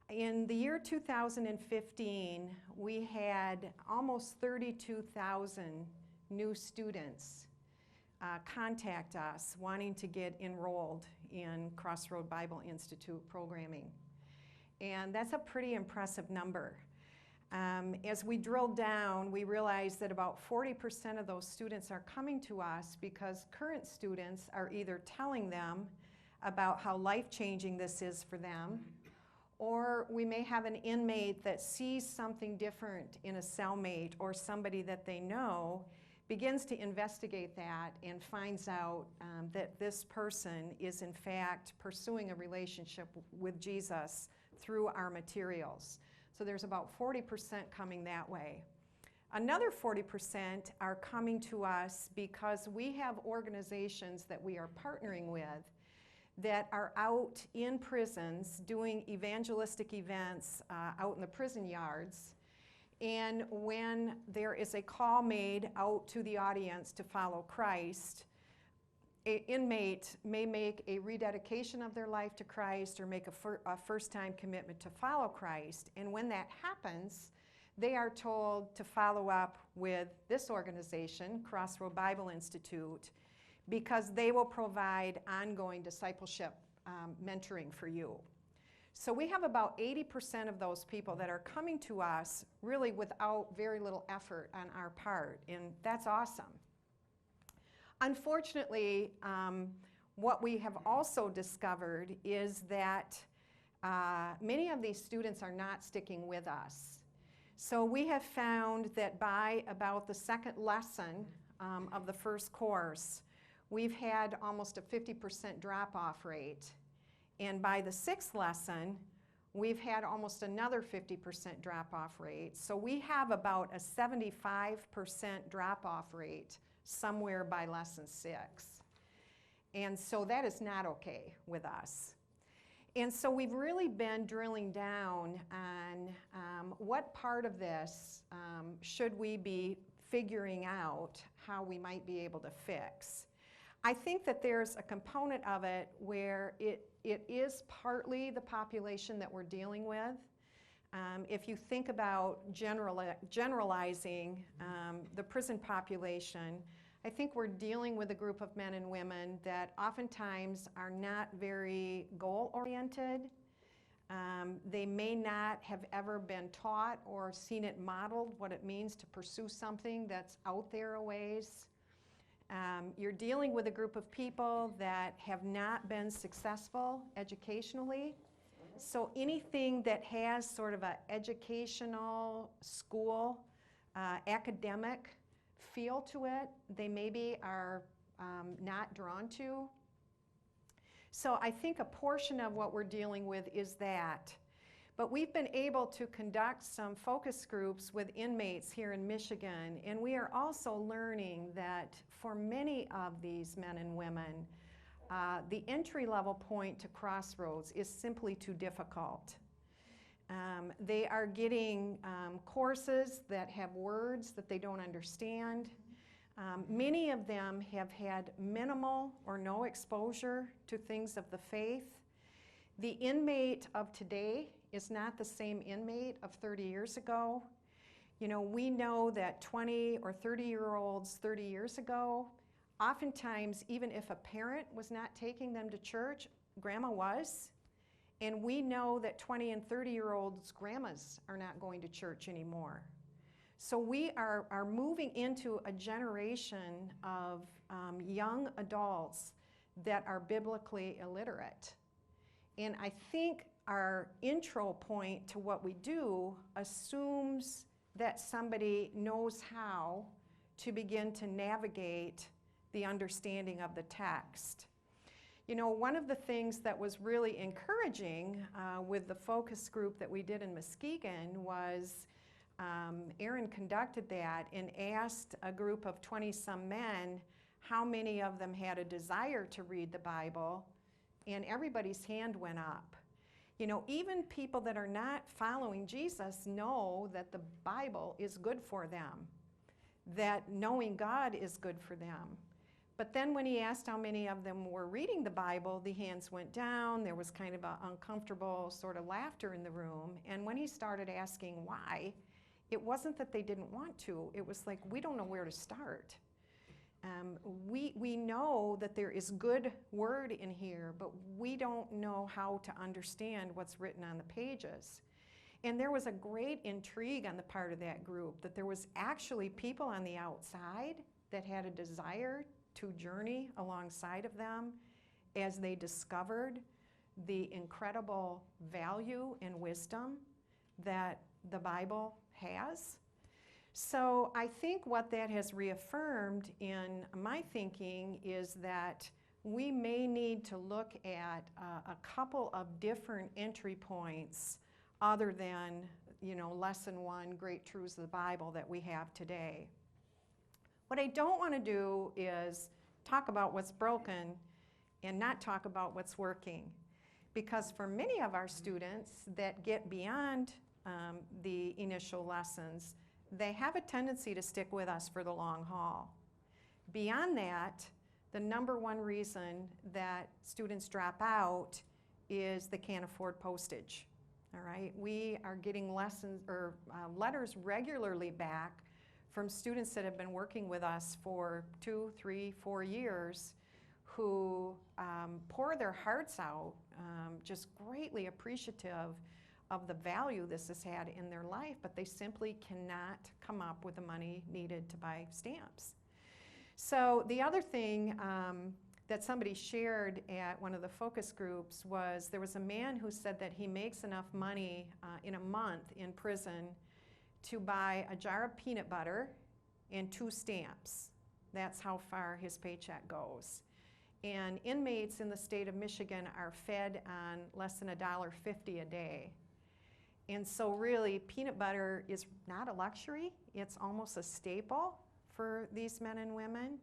In the year 2015, we had almost 32,000 new students contact us wanting to get enrolled in Crossroad Bible Institute programming. And that's a pretty impressive number. As we drilled down, we realized that about 40% of those students are coming to us because current students are either telling them about how life-changing this is for them. Or we may have an inmate that sees something different in a cellmate or somebody that they know, begins to investigate that and finds out that this person is in fact pursuing a relationship with Jesus through our materials. So there's about 40% coming that way. Another 40% are coming to us because we have organizations that we are partnering with that are out in prisons doing evangelistic events out in the prison yards. And when there is a call made out to the audience to follow Christ, an inmate may make a rededication of their life to Christ or make a first-time commitment to follow Christ. And when that happens, they are told to follow up with this organization, Crossroad Bible Institute, because they will provide ongoing discipleship mentoring for you. So we have about 80% of those people that are coming to us really without very little effort on our part, and that's awesome. Unfortunately, what we have also discovered is that many of these students are not sticking with us. So we have found that by about the second lesson of the first course, we've had almost a 50% drop-off rate. And by the sixth lesson, we've had almost another 50% drop-off rate. So we have about a 75% drop-off rate somewhere by lesson 6. And so that is not okay with us. And so we've really been drilling down on what part of this should we be figuring out how we might be able to fix. I think that there's a component of it where it is partly the population that we're dealing with. If you think about generalizing the prison population, I think we're dealing with a group of men and women that oftentimes are not very goal-oriented. They may not have ever been taught or seen it modeled what it means to pursue something that's out there a ways. You're dealing with a group of people that have not been successful educationally. So anything that has sort of an educational, school, academic feel to it, they maybe are not drawn to. So I think a portion of what we're dealing with is that. But we've been able to conduct some focus groups with inmates here in Michigan, and we are also learning that for many of these men and women, the entry-level point to Crossroads is simply too difficult. They are getting courses that have words that they don't understand. Many of them have had minimal or no exposure to things of the faith. The inmate of today is not the same inmate of 30 years ago. You know, we know that 20 or 30-year-olds 30 years ago, oftentimes even if a parent was not taking them to church, grandma was. And we know that 20 and 30-year-olds grandmas are not going to church anymore. So we are moving into a generation of young adults that are biblically illiterate. And I think our intro point to what we do assumes that somebody knows how to begin to navigate the understanding of the text. You know, one of the things that was really encouraging with the focus group that we did in Muskegon was Aaron conducted that and asked a group of 20-some men how many of them had a desire to read the Bible, and everybody's hand went up. You know, even people that are not following Jesus know that the Bible is good for them, that knowing God is good for them. But then when he asked how many of them were reading the Bible, the hands went down. There was kind of an uncomfortable sort of laughter in the room. And when he started asking why, it wasn't that they didn't want to. It was like, we don't know where to start. We know that there is good word in here, but we don't know how to understand what's written on the pages. And there was a great intrigue on the part of that group that there was actually people on the outside that had a desire to journey alongside of them as they discovered the incredible value and wisdom that the Bible has. So I think what that has reaffirmed in my thinking is that we may need to look at a couple of different entry points other than, lesson 1, Great Truths of the Bible that we have today. What I don't want to do is talk about what's broken and not talk about what's working. Because for many of our students that get beyond the initial lessons, they have a tendency to stick with us for the long haul. Beyond that, the number one reason that students drop out is they can't afford postage. All right, we are getting lessons or letters regularly back from students that have been working with us for 2, 3, 4 years who pour their hearts out, just greatly appreciative of the value this has had in their life, but they simply cannot come up with the money needed to buy stamps. So the other thing that somebody shared at one of the focus groups was there was a man who said that he makes enough money in a month in prison to buy a jar of peanut butter and 2 stamps. That's how far his paycheck goes. And inmates in the state of Michigan are fed on less than $1.50 a day. And so really, peanut butter is not a luxury. It's almost a staple for these men and women.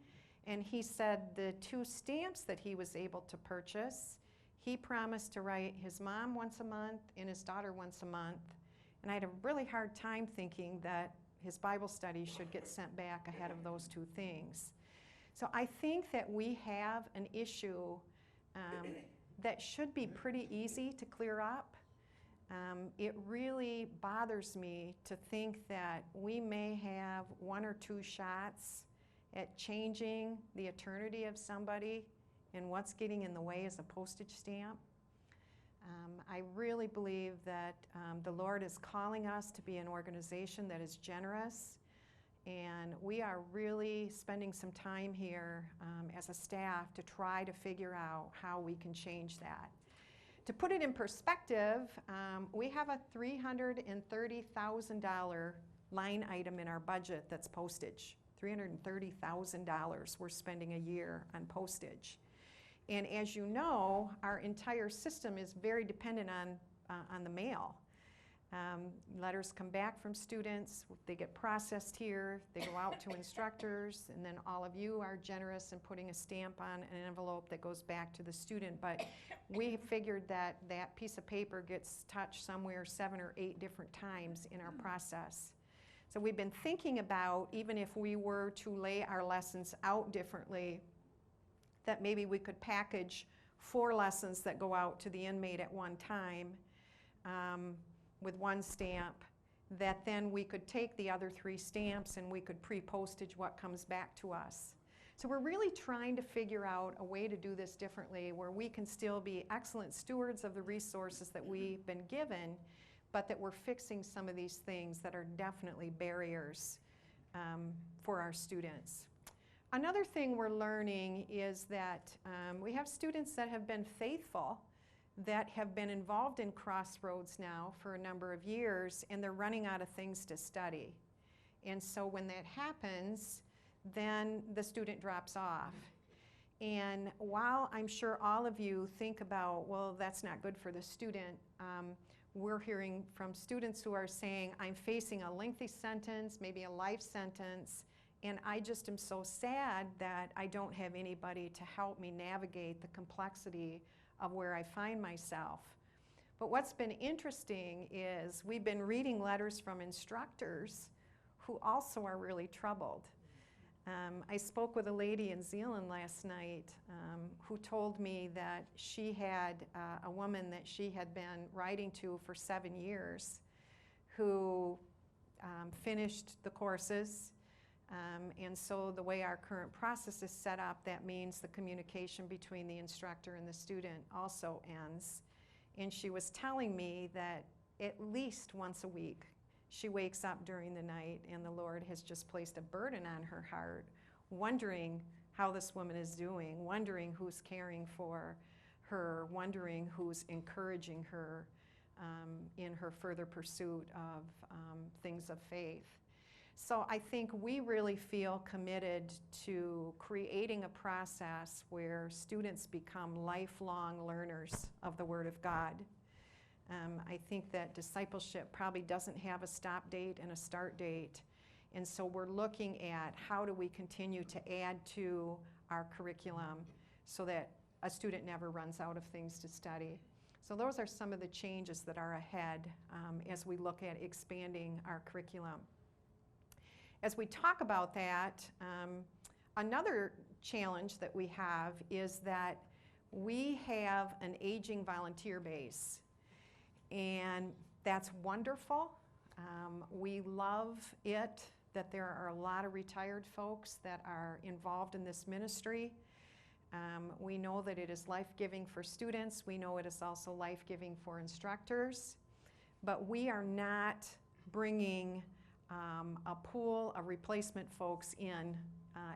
And he said the 2 stamps that he was able to purchase, he promised to write his mom once a month and his daughter once a month. And I had a really hard time thinking that his Bible study should get sent back ahead of those 2 things. So I think that we have an issue that should be pretty easy to clear up. It really bothers me to think that we may have 1 or 2 shots at changing the eternity of somebody, and what's getting in the way is a postage stamp. I really believe that the Lord is calling us to be an organization that is generous, and we are really spending some time here as a staff to try to figure out how we can change that. To put it in perspective, we have a $330,000 line item in our budget that's postage. $330,000 we're spending a year on postage. And as you know, our entire system is very dependent on the mail. Letters come back from students, they get processed here, they go out to instructors, and then all of you are generous in putting a stamp on an envelope that goes back to the student. But we figured that that piece of paper gets touched somewhere 7 or 8 different times in our process. So we've been thinking about, even if we were to lay our lessons out differently, that maybe we could package 4 lessons that go out to the inmate at one time with 1 stamp, that then we could take the other 3 stamps and we could pre-postage what comes back to us. So we're really trying to figure out a way to do this differently where we can still be excellent stewards of the resources that we've been given, but that we're fixing some of these things that are definitely barriers for our students. Another thing we're learning is that we have students that have been faithful, that have been involved in Crossroads now for a number of years, and they're running out of things to study. And so when that happens, then the student drops off. And while I'm sure all of you think about, well, that's not good for the student, we're hearing from students who are saying, I'm facing a lengthy sentence, maybe a life sentence, and I just am so sad that I don't have anybody to help me navigate the complexity of where I find myself. But what's been interesting is we've been reading letters from instructors who also are really troubled. I spoke with a lady in Zealand last night who told me that she had a woman that she had been writing to for 7 years who finished the courses. And so the way our current process is set up, that means the communication between the instructor and the student also ends. And she was telling me that at least once a week, she wakes up during the night and the Lord has just placed a burden on her heart, wondering how this woman is doing, wondering who's caring for her, wondering who's encouraging her in her further pursuit of things of faith. So I think we really feel committed to creating a process where students become lifelong learners of the Word of God. I think that discipleship probably doesn't have a stop date and a start date. And so we're looking at how do we continue to add to our curriculum so that a student never runs out of things to study. So those are some of the changes that are ahead as we look at expanding our curriculum. As we talk about that, another challenge that we have is that we have an aging volunteer base. And that's wonderful. We love it that there are a lot of retired folks that are involved in this ministry. We know that it is life-giving for students. We know it is also life-giving for instructors. But we are not bringing a pool of replacement folks in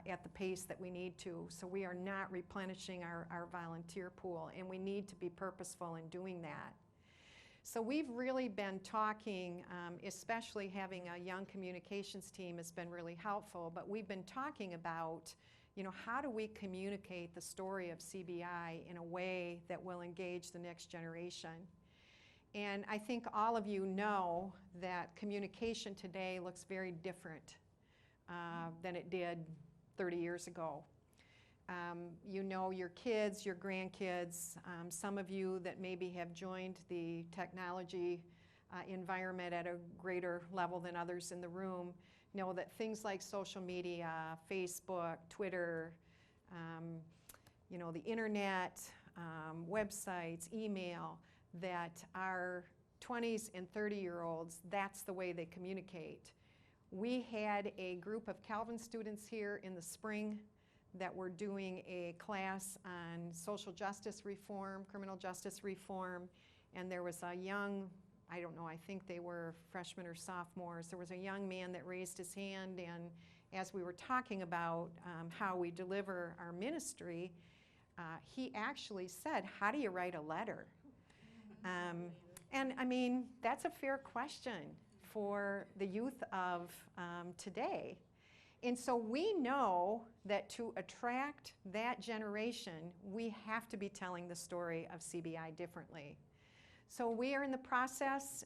at the pace that we need to. So we are not replenishing our volunteer pool, and we need to be purposeful in doing that. So we've really been talking, especially having a young communications team has been really helpful, but we've been talking about, how do we communicate the story of CBI in a way that will engage the next generation? And I think all of you know that communication today looks very different than it did 30 years ago. You know your kids, your grandkids, some of you that maybe have joined the technology environment at a greater level than others in the room know that things like social media, Facebook, Twitter, the internet, websites, email, that our 20s and 30-year-olds, that's the way they communicate. We had a group of Calvin students here in the spring that were doing a class on social justice reform, criminal justice reform, and there was a young, I don't know, I think they were freshmen or sophomores, there was a young man that raised his hand, and as we were talking about how we deliver our ministry, he actually said, how do you write a letter? And I mean, that's a fair question for the youth of today. And so we know that to attract that generation, we have to be telling the story of CBI differently. So we are in the process.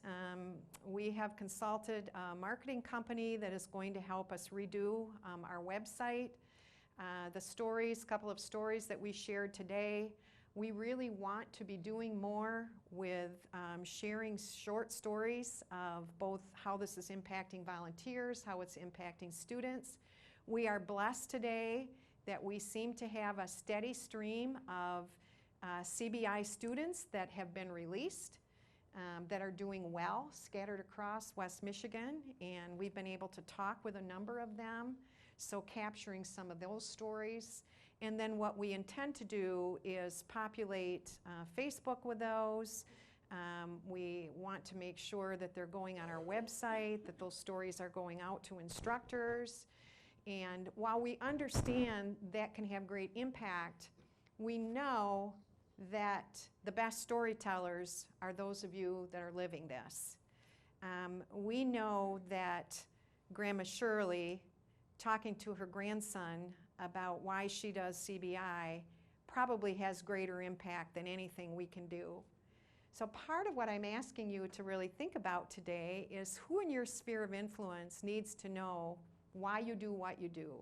We have consulted a marketing company that is going to help us redo our website. The stories, a couple of stories that we shared today, we really want to be doing more with sharing short stories of both how this is impacting volunteers, how it's impacting students. We are blessed today that we seem to have a steady stream of CBI students that have been released, that are doing well, scattered across West Michigan, and we've been able to talk with a number of them, so capturing some of those stories. And then what we intend to do is populate Facebook with those. We want to make sure that they're going on our website, that those stories are going out to instructors. And while we understand that can have great impact, we know that the best storytellers are those of you that are living this. We know that Grandma Shirley, talking to her grandson about why she does CBI, probably has greater impact than anything we can do. So part of what I'm asking you to really think about today is who in your sphere of influence needs to know why you do what you do.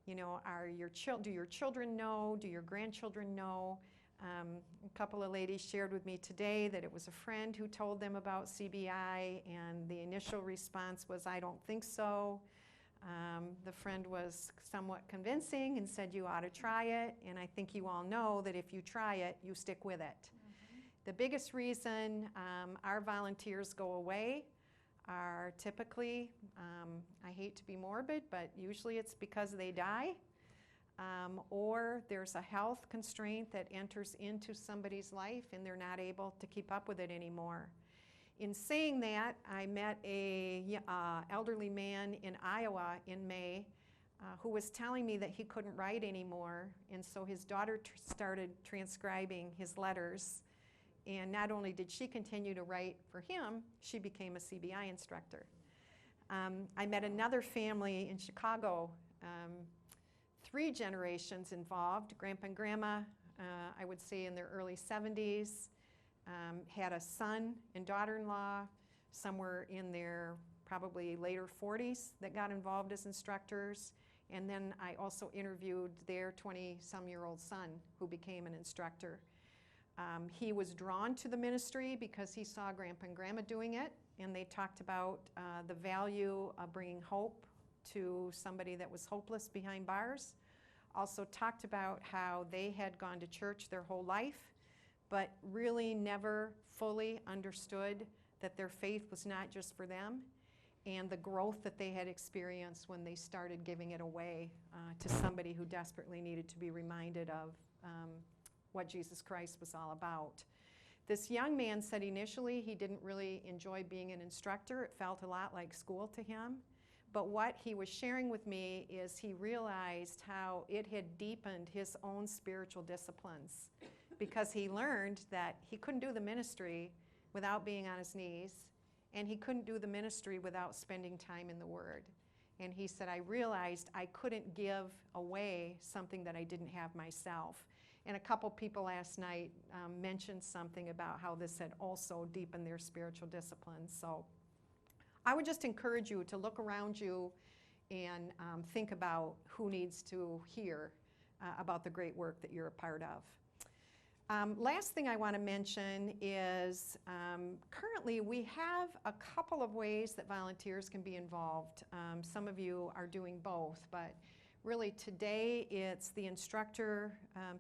Do your children know? Do your grandchildren know? A couple of ladies shared with me today that it was a friend who told them about CBI, and the initial response was, I don't think so. The friend was somewhat convincing and said, you ought to try it, and I think you all know that if you try it, you stick with it. The biggest reason our volunteers go away are typically, I hate to be morbid, but usually it's because they die, or there's a health constraint that enters into somebody's life and they're not able to keep up with it anymore. In saying that, I met a elderly man in Iowa in May who was telling me that he couldn't write anymore, and so his daughter started transcribing his letters. And not only did she continue to write for him, she became a CBI instructor. I met another family in Chicago, 3 generations involved. Grandpa and Grandma, I would say in their early 70s, had a son and daughter-in-law somewhere in their probably later 40s that got involved as instructors. And then I also interviewed their 20-some-year-old son who became an instructor. He was drawn to the ministry because he saw Grandpa and Grandma doing it, and they talked about the value of bringing hope to somebody that was hopeless behind bars. Also talked about how they had gone to church their whole life, but really never fully understood that their faith was not just for them, and the growth that they had experienced when they started giving it away to somebody who desperately needed to be reminded of what Jesus Christ was all about. This young man said initially he didn't really enjoy being an instructor. It felt a lot like school to him. But what he was sharing with me is he realized how it had deepened his own spiritual disciplines, because he learned that he couldn't do the ministry without being on his knees, and he couldn't do the ministry without spending time in the Word. And he said, I realized I couldn't give away something that I didn't have myself. And a couple people last night mentioned something about how this had also deepened their spiritual disciplines. So I would just encourage you to look around you and think about who needs to hear about the great work that you're a part of. Last thing I want to mention is currently we have a couple of ways that volunteers can be involved. Some of you are doing both, but really today it's the instructor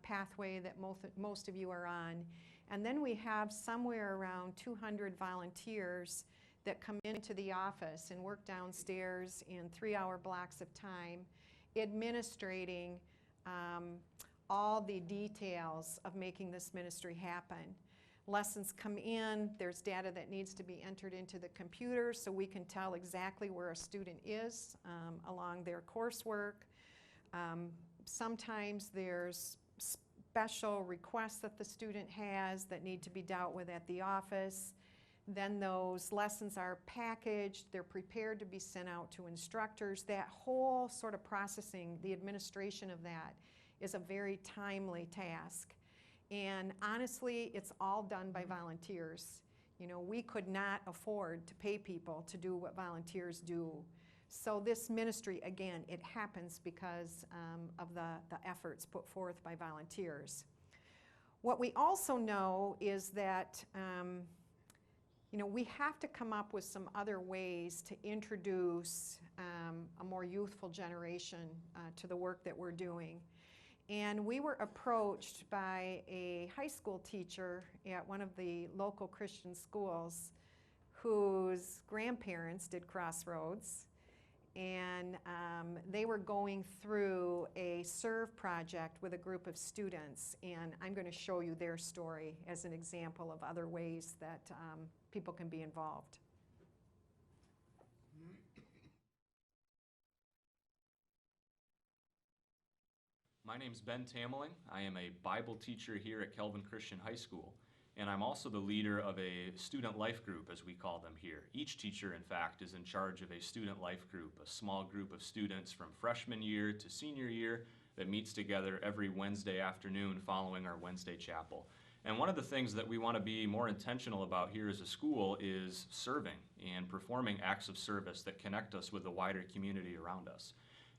pathway that most of you are on. And then we have somewhere around 200 volunteers that come into the office and work downstairs in 3-hour blocks of time administrating all the details of making this ministry happen. Lessons come in, there's data that needs to be entered into the computer so we can tell exactly where a student is along their coursework. Sometimes there's special requests that the student has that need to be dealt with at the office. Then those lessons are packaged, they're prepared to be sent out to instructors. That whole sort of processing, the administration of that, is a very timely task. And honestly, it's all done by volunteers. You know, we could not afford to pay people to do what volunteers do. So this ministry, again, it happens because of the efforts put forth by volunteers. What we also know is that you know, we have to come up with some other ways to introduce a more youthful generation to the work that we're doing. And we were approached by a high school teacher at one of the local Christian schools whose grandparents did Crossroads. And they were going through a serve project with a group of students. And I'm going to show you their story as an example of other ways that people can be involved. My name's Ben Tameling. I am a Bible teacher here at Kelvin Christian High School, and I'm also the leader of a student life group, as we call them here. Each teacher, in fact, is in charge of a student life group, a small group of students from freshman year to senior year that meets together every Wednesday afternoon following our Wednesday chapel. And one of the things that we want to be more intentional about here as a school is serving and performing acts of service that connect us with the wider community around us.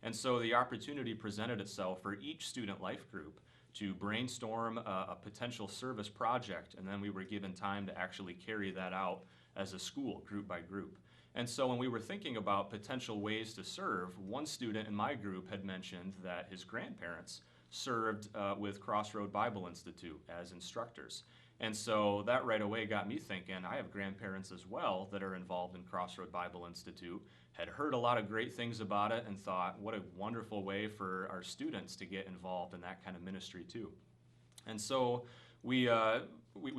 And so the opportunity presented itself for each student life group to brainstorm a potential service project, and then we were given time to actually carry that out as a school, group by group. And so when we were thinking about potential ways to serve, one student in my group had mentioned that his grandparents served with Crossroad Bible Institute as instructors. And so that right away got me thinking, I have grandparents as well that are involved in Crossroad Bible Institute, had heard a lot of great things about it and thought, what a wonderful way for our students to get involved in that kind of ministry too. And so we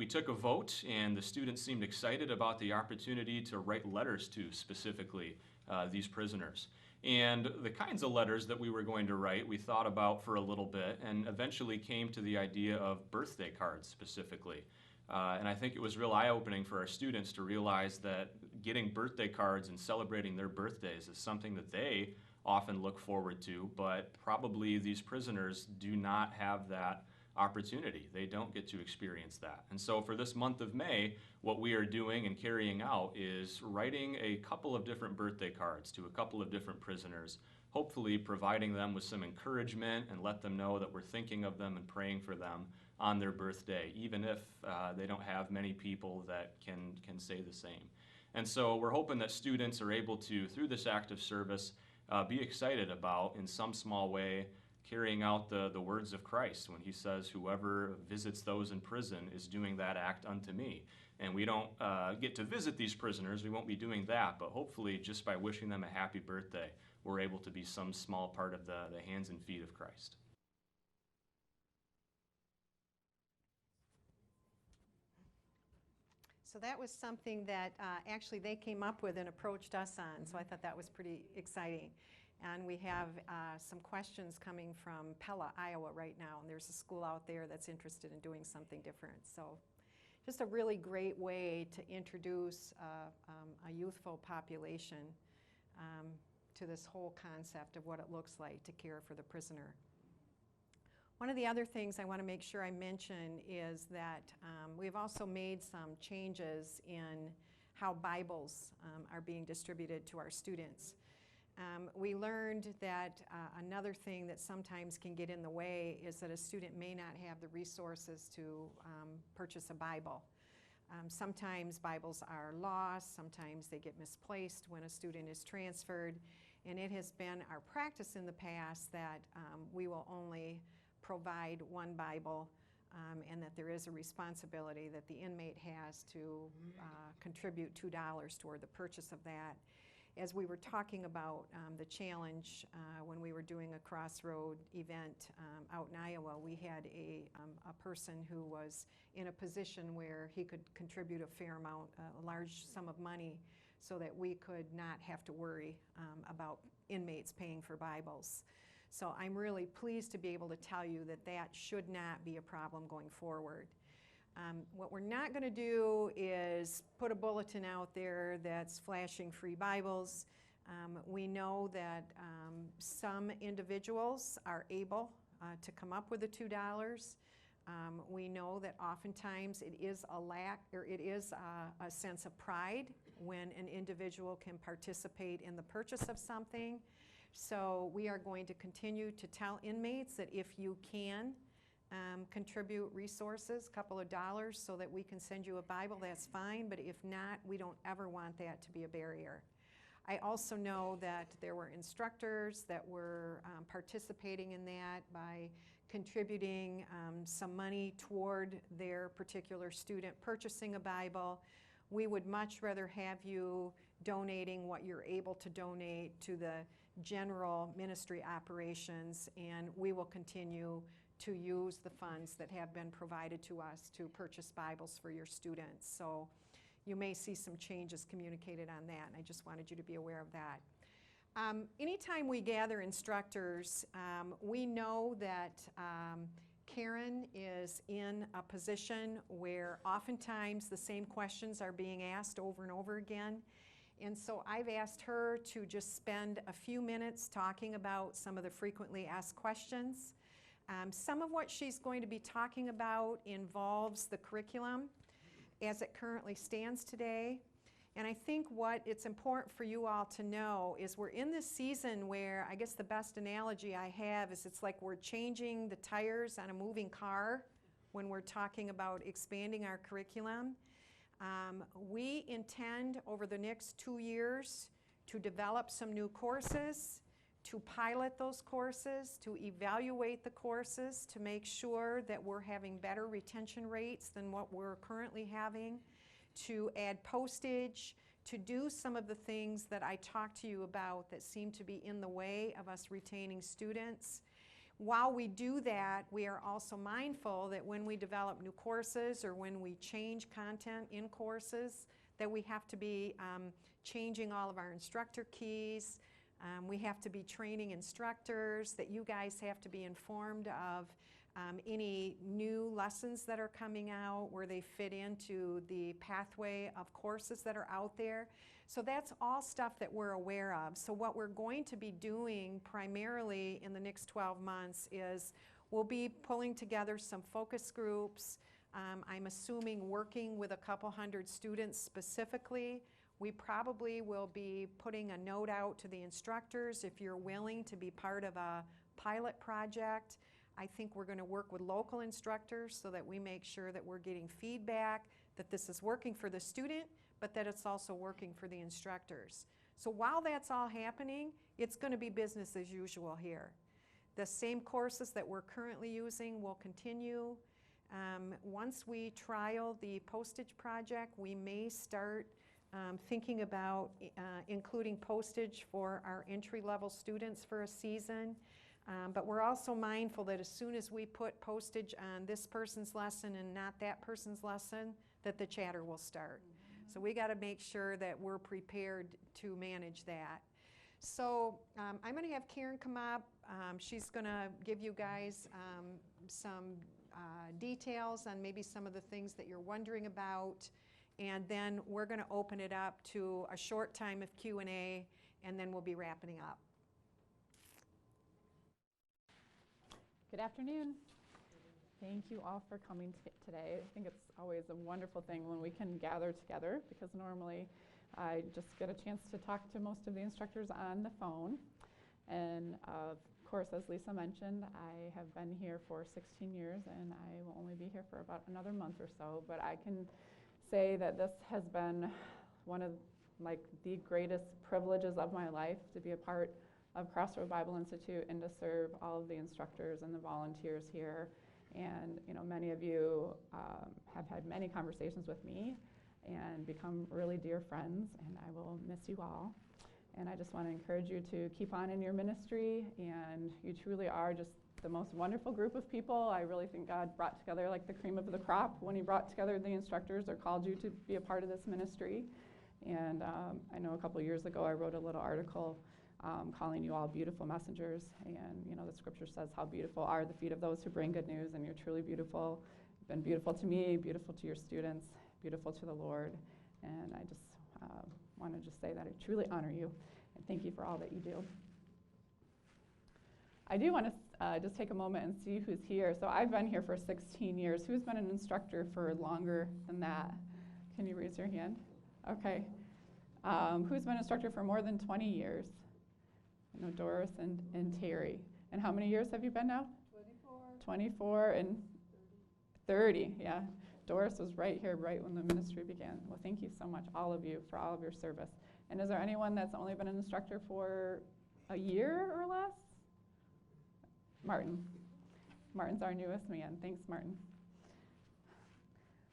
took a vote, and the students seemed excited about the opportunity to write letters to specifically these prisoners. And the kinds of letters that we were going to write, we thought about for a little bit and eventually came to the idea of birthday cards specifically. And I think it was real eye-opening for our students to realize that getting birthday cards and celebrating their birthdays is something that they often look forward to, but probably these prisoners do not have that opportunity. They don't get to experience that. And so for this month of May, what we are doing and carrying out is writing a couple of different birthday cards to a couple of different prisoners, hopefully providing them with some encouragement and let them know that we're thinking of them and praying for them on their birthday, even if they don't have many people that can say the same. And so we're hoping that students are able to, through this act of service, be excited about, in some small way, carrying out the words of Christ when he says, whoever visits those in prison is doing that act unto me. And we don't get to visit these prisoners, we won't be doing that, but hopefully just by wishing them a happy birthday, we're able to be some small part of the hands and feet of Christ. So that was something that actually they came up with and approached us on, so I thought that was pretty exciting. And we have some questions coming from Pella, Iowa right now, and there's a school out there that's interested in doing something different. So just a really great way to introduce a youthful population to this whole concept of what it looks like to care for the prisoner. One of the other things I want to make sure I mention is that we've also made some changes in how Bibles are being distributed to our students. We learned that another thing that sometimes can get in the way is that a student may not have the resources to purchase a Bible. Sometimes Bibles are lost, sometimes they get misplaced when a student is transferred, and it has been our practice in the past that we will only provide one Bible and that there is a responsibility that the inmate has to contribute $2 toward the purchase of that. As we were talking about the challenge when we were doing a Crossroad event out in Iowa, we had a person who was in a position where he could contribute a fair amount, a large sum of money, so that we could not have to worry about inmates paying for Bibles. So I'm really pleased to be able to tell you that that should not be a problem going forward. What we're not going to do is put a bulletin out there that's flashing free Bibles. We know that some individuals are able to come up with the $2. We know that oftentimes it is a sense of pride when an individual can participate in the purchase of something. So we are going to continue to tell inmates that if you can contribute resources, a couple of dollars, so that we can send you a Bible, that's fine, but if not, we don't ever want that to be a barrier. I also know that there were instructors that were participating in that by contributing some money toward their particular student purchasing a Bible. We would much rather have you donating what you're able to donate to the general ministry operations, and we will continue to use the funds that have been provided to us to purchase Bibles for your students. So you may see some changes communicated on that, and I just wanted you to be aware of that. Anytime we gather instructors, we know that Karen is in a position where oftentimes the same questions are being asked over and over again. And so I've asked her to just spend a few minutes talking about some of the frequently asked questions. Some of what she's going to be talking about involves the curriculum as it currently stands today. And I think what it's important for you all to know is we're in this season where, I guess the best analogy I have is it's like we're changing the tires on a moving car when we're talking about expanding our curriculum. We intend over the next 2 years to develop some new courses, to pilot those courses, to evaluate the courses, to make sure that we're having better retention rates than what we're currently having, to add postage, to do some of the things that I talked to you about that seem to be in the way of us retaining students. While we do that, we are also mindful that when we develop new courses or when we change content in courses, that we have to be changing all of our instructor keys, We have to be training instructors, that you guys have to be informed of any new lessons that are coming out, where they fit into the pathway of courses that are out there. So that's all stuff that we're aware of. So what we're going to be doing primarily in the next 12 months is we'll be pulling together some focus groups. I'm assuming working with a couple hundred students specifically. We probably will be putting a note out to the instructors if you're willing to be part of a pilot project. I think we're going to work with local instructors so that we make sure that we're getting feedback, that this is working for the student, but that it's also working for the instructors. So while that's all happening, it's going to be business as usual here. The same courses that we're currently using will continue. Once we trial the postage project, we may start thinking about including postage for our entry-level students for a season. But we're also mindful that as soon as we put postage on this person's lesson and not that person's lesson, that the chatter will start. So we got to make sure that we're prepared to manage that. So I'm going to have Karen come up. She's going to give you guys some details on maybe some of the things that you're wondering about. And then we're going to open it up to a short time of Q&A, and then we'll be wrapping up. Good afternoon. Thank you all for coming today. I think it's always a wonderful thing when we can gather together, because normally I just get a chance to talk to most of the instructors on the phone. And of course, as Lisa mentioned, I have been here for 16 years, and I will only be here for about another month or so. But I can say that this has been one of the greatest privileges of my life, to be a part of Crossroad Bible Institute and to serve all of the instructors and the volunteers here. And many of you have had many conversations with me and become really dear friends, and I will miss you all. And I just want to encourage you to keep on in your ministry, and you truly are just the most wonderful group of people. I really think God brought together like the cream of the crop when he brought together the instructors or called you to be a part of this ministry. And I know a couple years ago I wrote a little article calling you all beautiful messengers, and the scripture says how beautiful are the feet of those who bring good news, and you're truly beautiful. You've been beautiful to me, beautiful to your students, beautiful to the Lord, and I just want to just say that I truly honor you and thank you for all that you do. I do want to just take a moment and see who's here. So I've been here for 16 years. Who's been an instructor for longer than that? Can you raise your hand? Okay. Who's been an instructor for more than 20 years? I know Doris and Terry. And how many years have you been now? 24 and 30, yeah. Doris was right here right when the ministry began. Well, thank you so much, all of you, for all of your service. And is there anyone that's only been an instructor for a year or less? Martin. Martin's our newest man. Thanks, Martin.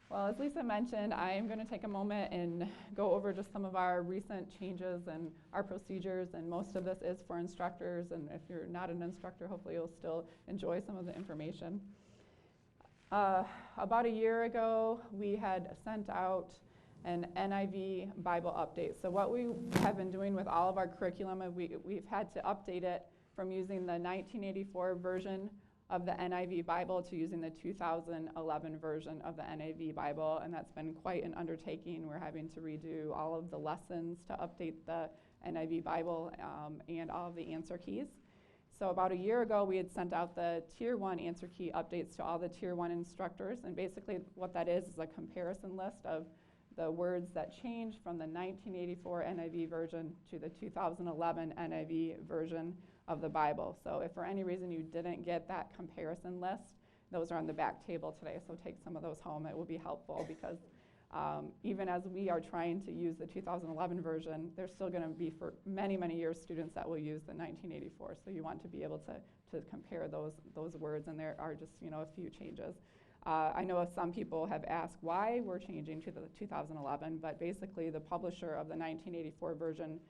Well, as Lisa mentioned, I am going to take a moment and go over just some of our recent changes and our procedures, and most of this is for instructors, and if you're not an instructor, hopefully you'll still enjoy some of the information. About a year ago, we had sent out an NIV Bible update. So what we have been doing with all of our curriculum, we've had to update it from using the 1984 version of the NIV Bible to using the 2011 version of the NIV Bible, and that's been quite an undertaking. We're having to redo all of the lessons to update the NIV Bible and all of the answer keys. So about a year ago, we had sent out the Tier 1 answer key updates to all the Tier 1 instructors, and basically what that is a comparison list of the words that changed from the 1984 NIV version to the 2011 NIV version of the Bible. So if for any reason you didn't get that comparison list, those are on the back table today, so take some of those home. It will be helpful because even as we are trying to use the 2011 version, there's still going to be for many, many years students that will use the 1984. So you want to be able to compare those words, and there are just a few changes. I know some people have asked why we're changing to the 2011, but basically the publisher of the 1984 version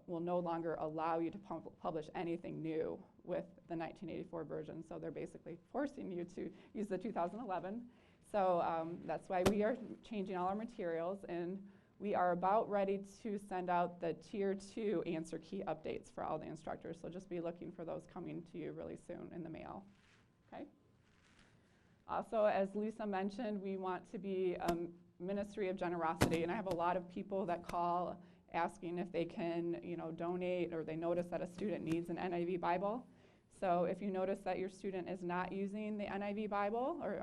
will no longer allow you to publish anything new with the 1984 version. So they're basically forcing you to use the 2011. So that's why we are changing all our materials, and We are about ready to send out the Tier 2 answer key updates for all the instructors, so just be looking for those coming to you really soon in the mail. Okay. Also, as Lisa mentioned, we want to be a ministry of generosity, and I have a lot of people that call asking if they can, donate, or they notice that a student needs an NIV Bible. So if you notice that your student is not using the NIV Bible, or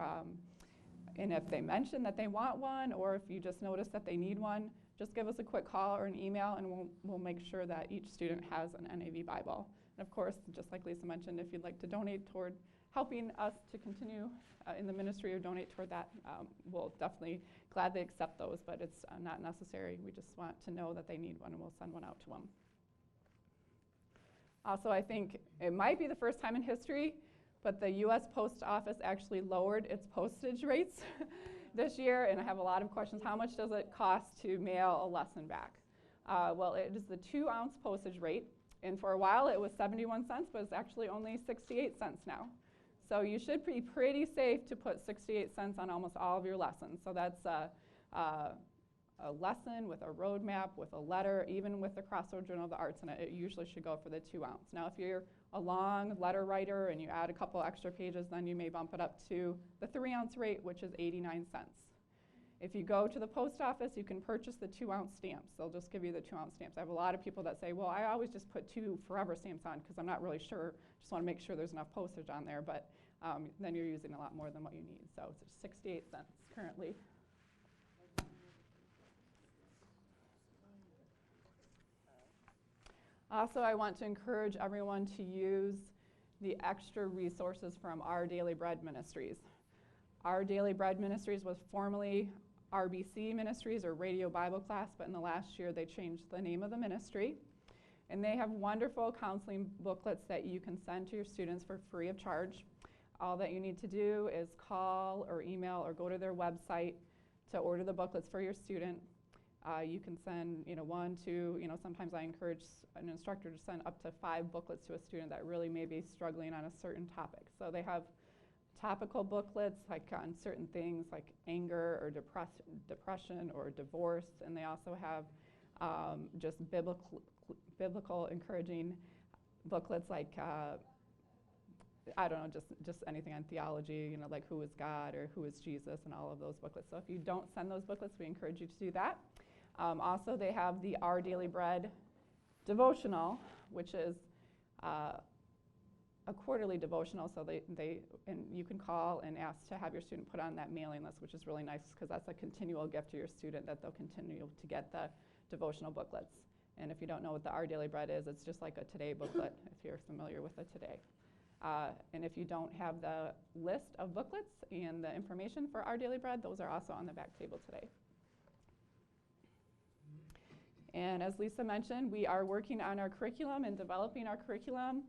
and if they mention that they want one, or if you just notice that they need one, just give us a quick call or an email, and we'll make sure that each student has an NIV Bible. And of course, just like Lisa mentioned, if you'd like to donate toward helping us to continue in the ministry or donate toward that, we'll definitely gladly accept those, but it's not necessary. We just want to know that they need one, and we'll send one out to them. Also, I think it might be the first time in history, but the U.S. Post Office actually lowered its postage rates this year, and I have a lot of questions. How much does it cost to mail a lesson back? Well, it is the 2-ounce postage rate, and for a while it was 71 cents, but it's actually only 68 cents now. So you should be pretty safe to put 68 cents on almost all of your lessons. So that's a lesson with a roadmap, with a letter, even with the Crossroad Journal of the Arts, and it usually should go for the 2-ounce. Now, if you're a long letter writer and you add a couple extra pages, then you may bump it up to the 3-ounce rate, which is 89 cents. If you go to the post office, you can purchase the 2-ounce stamps. They'll just give you the 2-ounce stamps. I have a lot of people that say, well, I always just put 2 forever stamps on because I'm not really sure. Just want to make sure there's enough postage on there, but then you're using a lot more than what you need. So it's 68 cents currently. Also, I want to encourage everyone to use the extra resources from Our Daily Bread Ministries. Our Daily Bread Ministries was formerly RBC Ministries, or Radio Bible Class, but in the last year they changed the name of the ministry. And they have wonderful counseling booklets that you can send to your students for free of charge. All that you need to do is call or email or go to their website to order the booklets for your student. You can send, 1, 2, sometimes I encourage an instructor to send up to 5 booklets to a student that really may be struggling on a certain topic. So they have topical booklets like on certain things like anger or depression or divorce, and they also have just biblical encouraging booklets like I don't know, just anything on theology, like who is God or who is Jesus, and all of those booklets. So if you don't send those booklets, we encourage you to do that. Also, they have the Our Daily Bread devotional, which is a quarterly devotional. So and you can call and ask to have your student put on that mailing list, which is really nice because that's a continual gift to your student, that they'll continue to get the devotional booklets. And if you don't know what the Our Daily Bread is, it's just like a Today booklet, if you're familiar with the Today. And if you don't have the list of booklets and the information for Our Daily Bread, those are also on the back table today. And as Lisa mentioned, we are working on our curriculum and developing our curriculum.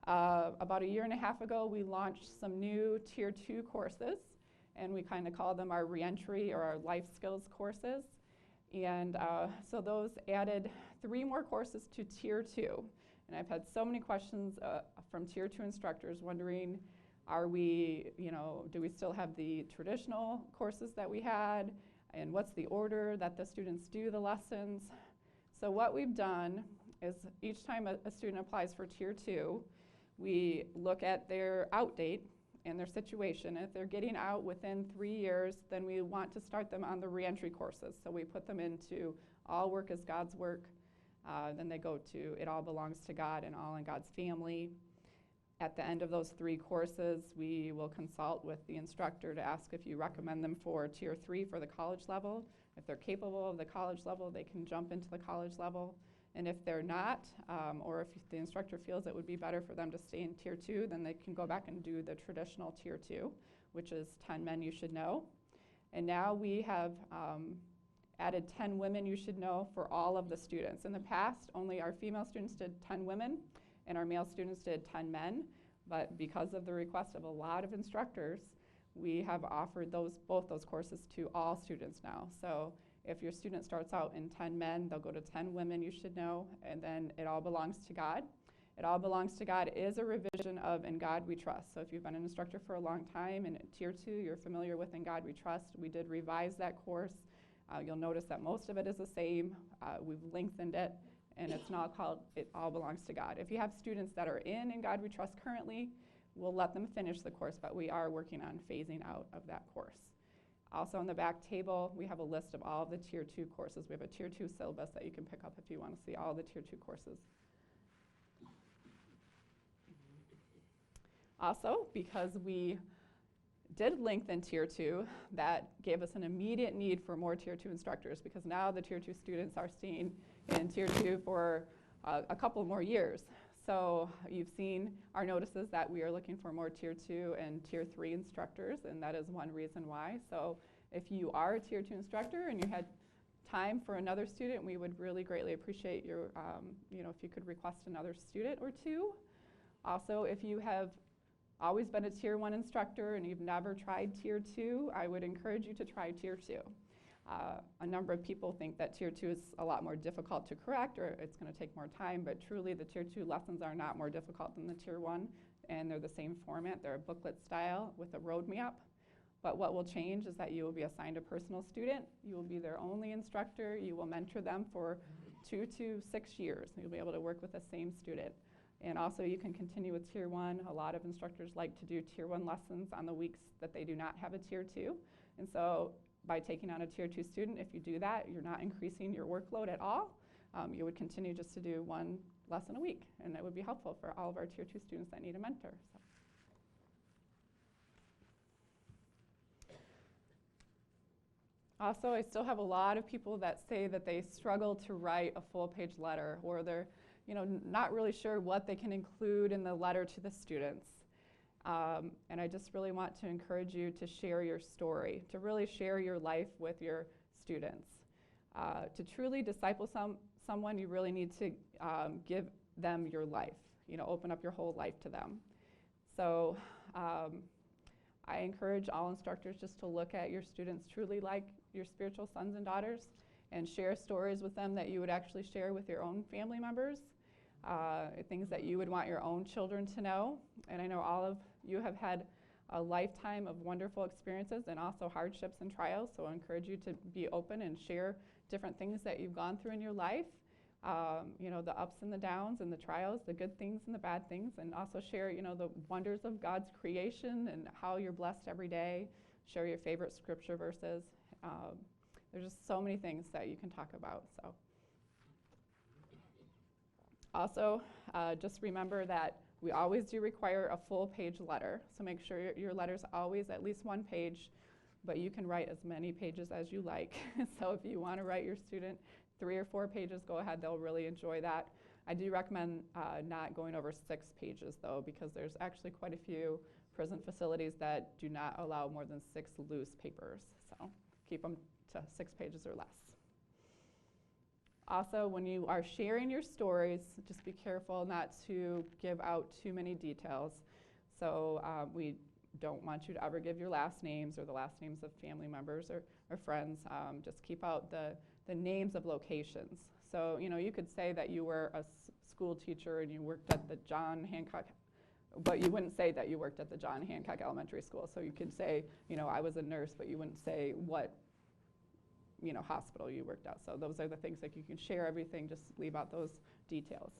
About a year and a half ago, we launched some new Tier 2 courses, and we kind of call them our reentry or our life skills courses. And so those added 3 more courses to Tier 2. And I've had so many questions from Tier 2 instructors wondering, do we still have the traditional courses that we had? And what's the order that the students do the lessons? So what we've done is each time a student applies for Tier 2, we look at their out date and their situation. If they're getting out within 3 years, then we want to start them on the reentry courses. So we put them into All Work is God's Work. Then they go to It All Belongs to God and All in God's Family. At the end of those 3 courses, we will consult with the instructor to ask if you recommend them for Tier 3 for the college level. If they're capable of the college level, they can jump into the college level. And if they're not, or if the instructor feels it would be better for them to stay in Tier 2, then they can go back and do the traditional Tier 2, which is 10 men you should know. And now we have added 10 women you should know for all of the students. In the past, only our female students did 10 women, and our male students did 10 men. But because of the request of a lot of instructors, we have offered both those courses to all students now. So if your student starts out in 10 men, they'll go to 10 women you should know, and then It All Belongs to God. It All Belongs to God is a revision of In God We Trust. So if you've been an instructor for a long time, and at Tier 2 you're familiar with In God We Trust, we did revise that course You'll notice that most of it is the same. We've lengthened it, and it's not called It All Belongs to God. If you have students that are in God We Trust currently, we'll let them finish the course, but we are working on phasing out of that course. Also on the back table, we have a list of all of the Tier 2 courses. We have a Tier 2 syllabus that you can pick up if you want to see all the Tier 2 courses. Also, because we did lengthen Tier 2, that gave us an immediate need for more Tier 2 instructors, because now the Tier 2 students are staying in Tier 2 for a couple more years. So you've seen our notices that we are looking for more Tier 2 and Tier 3 instructors, and that is one reason why. So if you are a Tier 2 instructor and you had time for another student, we would really greatly appreciate your, if you could request another student or two. Also, if you have always been a Tier 1 instructor and you've never tried Tier 2, I would encourage you to try Tier 2. A number of people think that Tier 2 is a lot more difficult to correct, or it's going to take more time, but truly the Tier 2 lessons are not more difficult than the Tier 1, and they're the same format. They're a booklet style with a roadmap. But what will change is that you will be assigned a personal student. You will be their only instructor. You will mentor them for 2 to 6 years. You'll be able to work with the same student. And also you can continue with Tier 1. A lot of instructors like to do Tier 1 lessons on the weeks that they do not have a Tier 2. And so by taking on a Tier 2 student, if you do that, you're not increasing your workload at all. You would continue just to do 1 lesson a week, and that would be helpful for all of our Tier 2 students that need a mentor. So. Also, I still have a lot of people that say that they struggle to write a full-page letter, or they're not really sure what they can include in the letter to the students. And I just really want to encourage you to share your story, to really share your life with your students. To truly disciple someone, you really need to give them your life, open up your whole life to them. So I encourage all instructors just to look at your students truly like your spiritual sons and daughters, and share stories with them that you would actually share with your own family members, things that you would want your own children to know. And I know all of you have had a lifetime of wonderful experiences and also hardships and trials, so I encourage you to be open and share different things that you've gone through in your life, the ups and the downs and the trials, the good things and the bad things, and also share, the wonders of God's creation and how you're blessed every day. Share your favorite scripture verses. There's just so many things that you can talk about. So, also, just remember that we always do require a full-page letter. So make sure your letter's always at least 1 page, but you can write as many pages as you like. So if you want to write your student 3 or 4 pages, go ahead. They'll really enjoy that. I do recommend not going over 6 pages, though, because there's actually quite a few prison facilities that do not allow more than 6 loose papers. So keep them to 6 pages or less. Also, when you are sharing your stories, just be careful not to give out too many details. So we don't want you to ever give your last names or the last names of family members or friends. Just keep out the names of locations. So, you could say that you were a school teacher and you worked at the John Hancock, but you wouldn't say that you worked at the John Hancock Elementary School. So you could say, I was a nurse, but you wouldn't say what hospital you worked at. So those are the things that you can share everything, just leave out those details.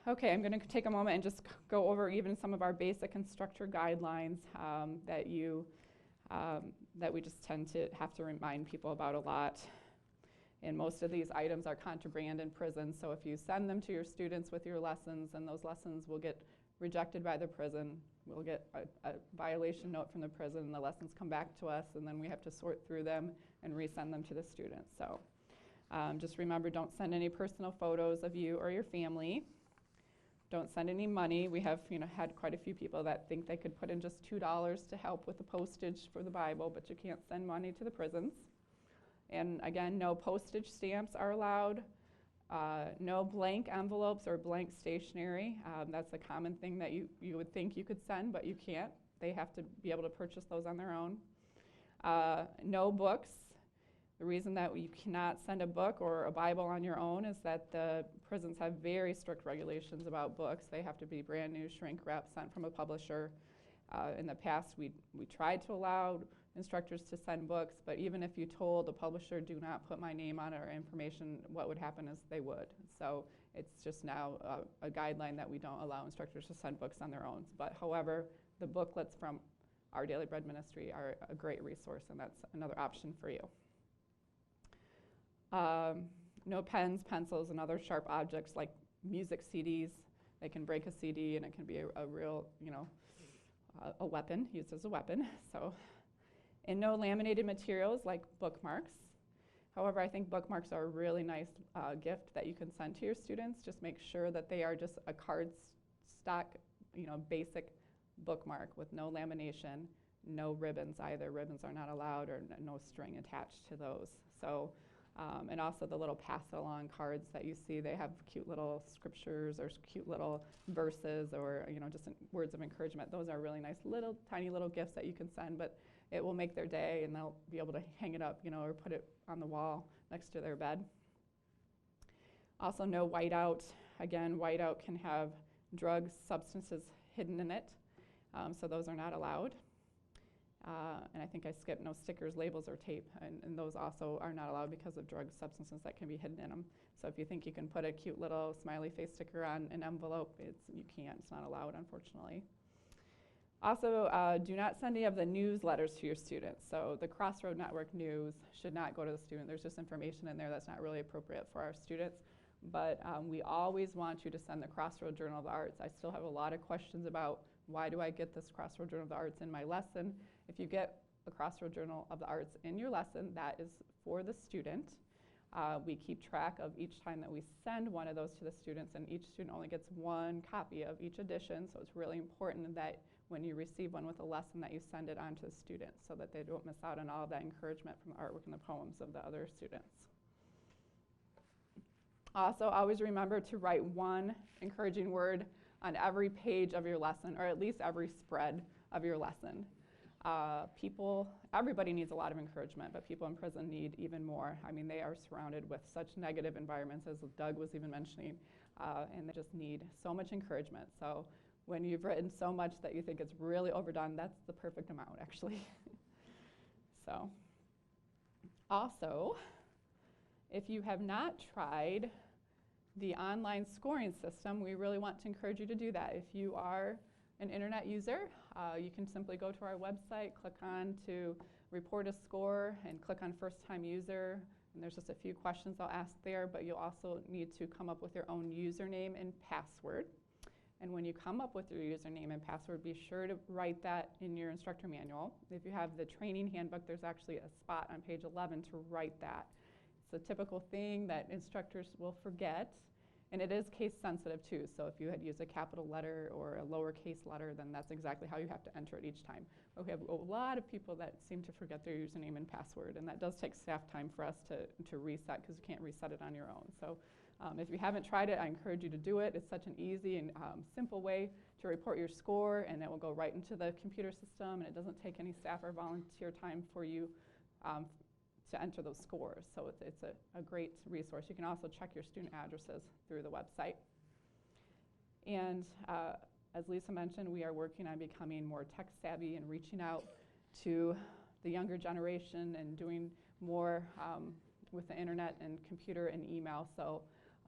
Okay, I'm going to take a moment and just go over even some of our basic instructor guidelines that we just tend to have to remind people about a lot. And most of these items are contraband in prison, so if you send them to your students with your lessons, and those lessons will get rejected by the prison, we'll get a violation note from the prison, and the lessons come back to us, and then we have to sort through them and resend them to the students. So just remember, don't send any personal photos of you or your family. Don't send any money. We have had quite a few people that think they could put in just $2 to help with the postage for the Bible, but you can't send money to the prisons. And again, no postage stamps are allowed. No blank envelopes or blank stationery. That's a common thing that you would think you could send, but you can't. They have to be able to purchase those on their own. No books. The reason that you cannot send a book or a Bible on your own is that the prisons have very strict regulations about books. They have to be brand new, shrink wrap, sent from a publisher. In the past, we tried to allow instructors to send books, but even if you told the publisher, do not put my name on it or information, what would happen is they would. So it's just now a guideline that we don't allow instructors to send books on their own. But however, the booklets from Our Daily Bread Ministry are a great resource, and that's another option for you. No pens, pencils, and other sharp objects like music CDs. They can break a CD, and it can be a real, a weapon, used as a weapon. So, and no laminated materials like bookmarks. However, I think bookmarks are a really nice gift that you can send to your students. Just make sure that they are just a card stock, basic bookmark with no lamination, no ribbons either. Ribbons are not allowed, or no string attached to those. So, and also the little pass-along cards that you see, they have cute little scriptures or cute little verses, or just words of encouragement. Those are really nice little, tiny little gifts that you can send, but it will make their day, and they'll be able to hang it up, or put it on the wall next to their bed. Also, no whiteout. Again, whiteout can have drugs, substances hidden in it, so those are not allowed. And I think I skipped no stickers, labels, or tape, and those also are not allowed because of drugs, substances that can be hidden in them. So if you think you can put a cute little smiley face sticker on an envelope, you can't. It's not allowed, unfortunately. Also, do not send any of the newsletters to your students. So the Crossroad Network news should not go to the student. There's just information in there that's not really appropriate for our students. But we always want you to send the Crossroad Journal of the Arts. I still have a lot of questions about why do I get this Crossroad Journal of the Arts in my lesson. If you get a Crossroad Journal of the Arts in your lesson, that is for the student. We keep track of each time that we send one of those to the students, and each student only gets one copy of each edition, so it's really important that when you receive one with a lesson that you send it on to the students so that they don't miss out on all of that encouragement from the artwork and the poems of the other students. Also, always remember to write one encouraging word on every page of your lesson, or at least every spread of your lesson. Everybody needs a lot of encouragement, but people in prison need even more. I mean, they are surrounded with such negative environments, as Doug was even mentioning, and they just need so much encouragement. So when you've written so much that you think it's really overdone, that's the perfect amount, actually. So, also, if you have not tried the online scoring system, we really want to encourage you to do that. If you are an internet user, you can simply go to our website, click on to report a score, and click on first time user. And there's just a few questions I'll ask there, but you'll also need to come up with your own username and password. And when you come up with your username and password, be sure to write that in your instructor manual. If you have the training handbook, there's actually a spot on page 11 to write that. It's a typical thing that instructors will forget, and it is case sensitive too. So if you had used a capital letter or a lowercase letter, then that's exactly how you have to enter it each time. But we have a lot of people that seem to forget their username and password, and that does take staff time for us to reset, because you can't reset it on your own. So if you haven't tried it, I encourage you to do it. It's such an easy and simple way to report your score, and it will go right into the computer system, and it doesn't take any staff or volunteer time for you to enter those scores. So it's a great resource. You can also check your student addresses through the website. And as Lisa mentioned, we are working on becoming more tech savvy and reaching out to the younger generation and doing more with the internet and computer and email. So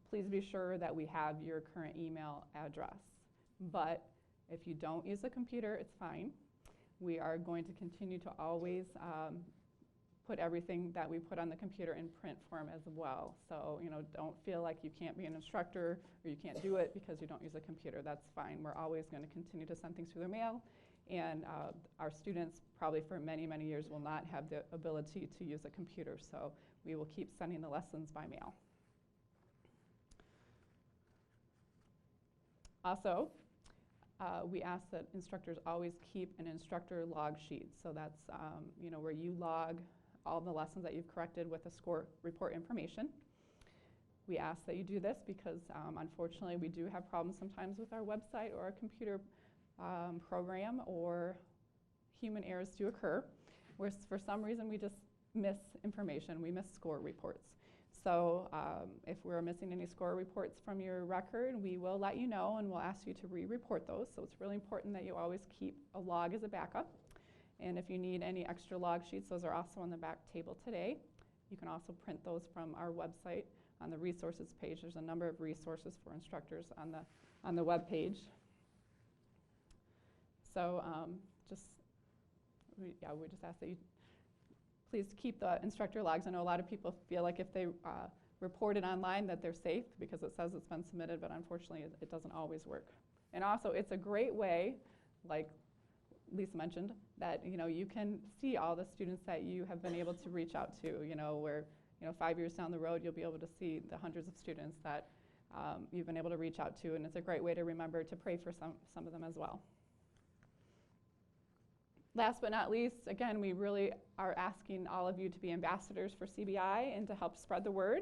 please be sure that we have your current email address. But if you don't use a computer, it's fine. We are going to continue to always put everything that we put on the computer in print form as well. So, don't feel like you can't be an instructor or you can't do it because you don't use a computer. That's fine. We're always going to continue to send things through the mail, and our students probably for many, many years will not have the ability to use a computer. So we will keep sending the lessons by mail. Also, we ask that instructors always keep an instructor log sheet. So that's where you log all the lessons that you've corrected with the score report information. We ask that you do this because unfortunately we do have problems sometimes with our website or our computer program, or human errors do occur, where for some reason we just miss information, we miss score reports. So if we're missing any score reports from your record, we will let you know and we'll ask you to re-report those. So it's really important that you always keep a log as a backup. And if you need any extra log sheets, those are also on the back table today. You can also print those from our website on the resources page. There's a number of resources for instructors on the web page. So we just ask that you please keep the instructor logs. I know a lot of people feel like if they report it online that they're safe because it says it's been submitted, but unfortunately it doesn't always work. And also it's a great way, like Lisa mentioned, that you can see all the students that you have been able to reach out to, where 5 years down the road you'll be able to see the hundreds of students that you've been able to reach out to, and it's a great way to remember to pray for some of them as well. Last but not least, again, we really are asking all of you to be ambassadors for CBI and to help spread the word.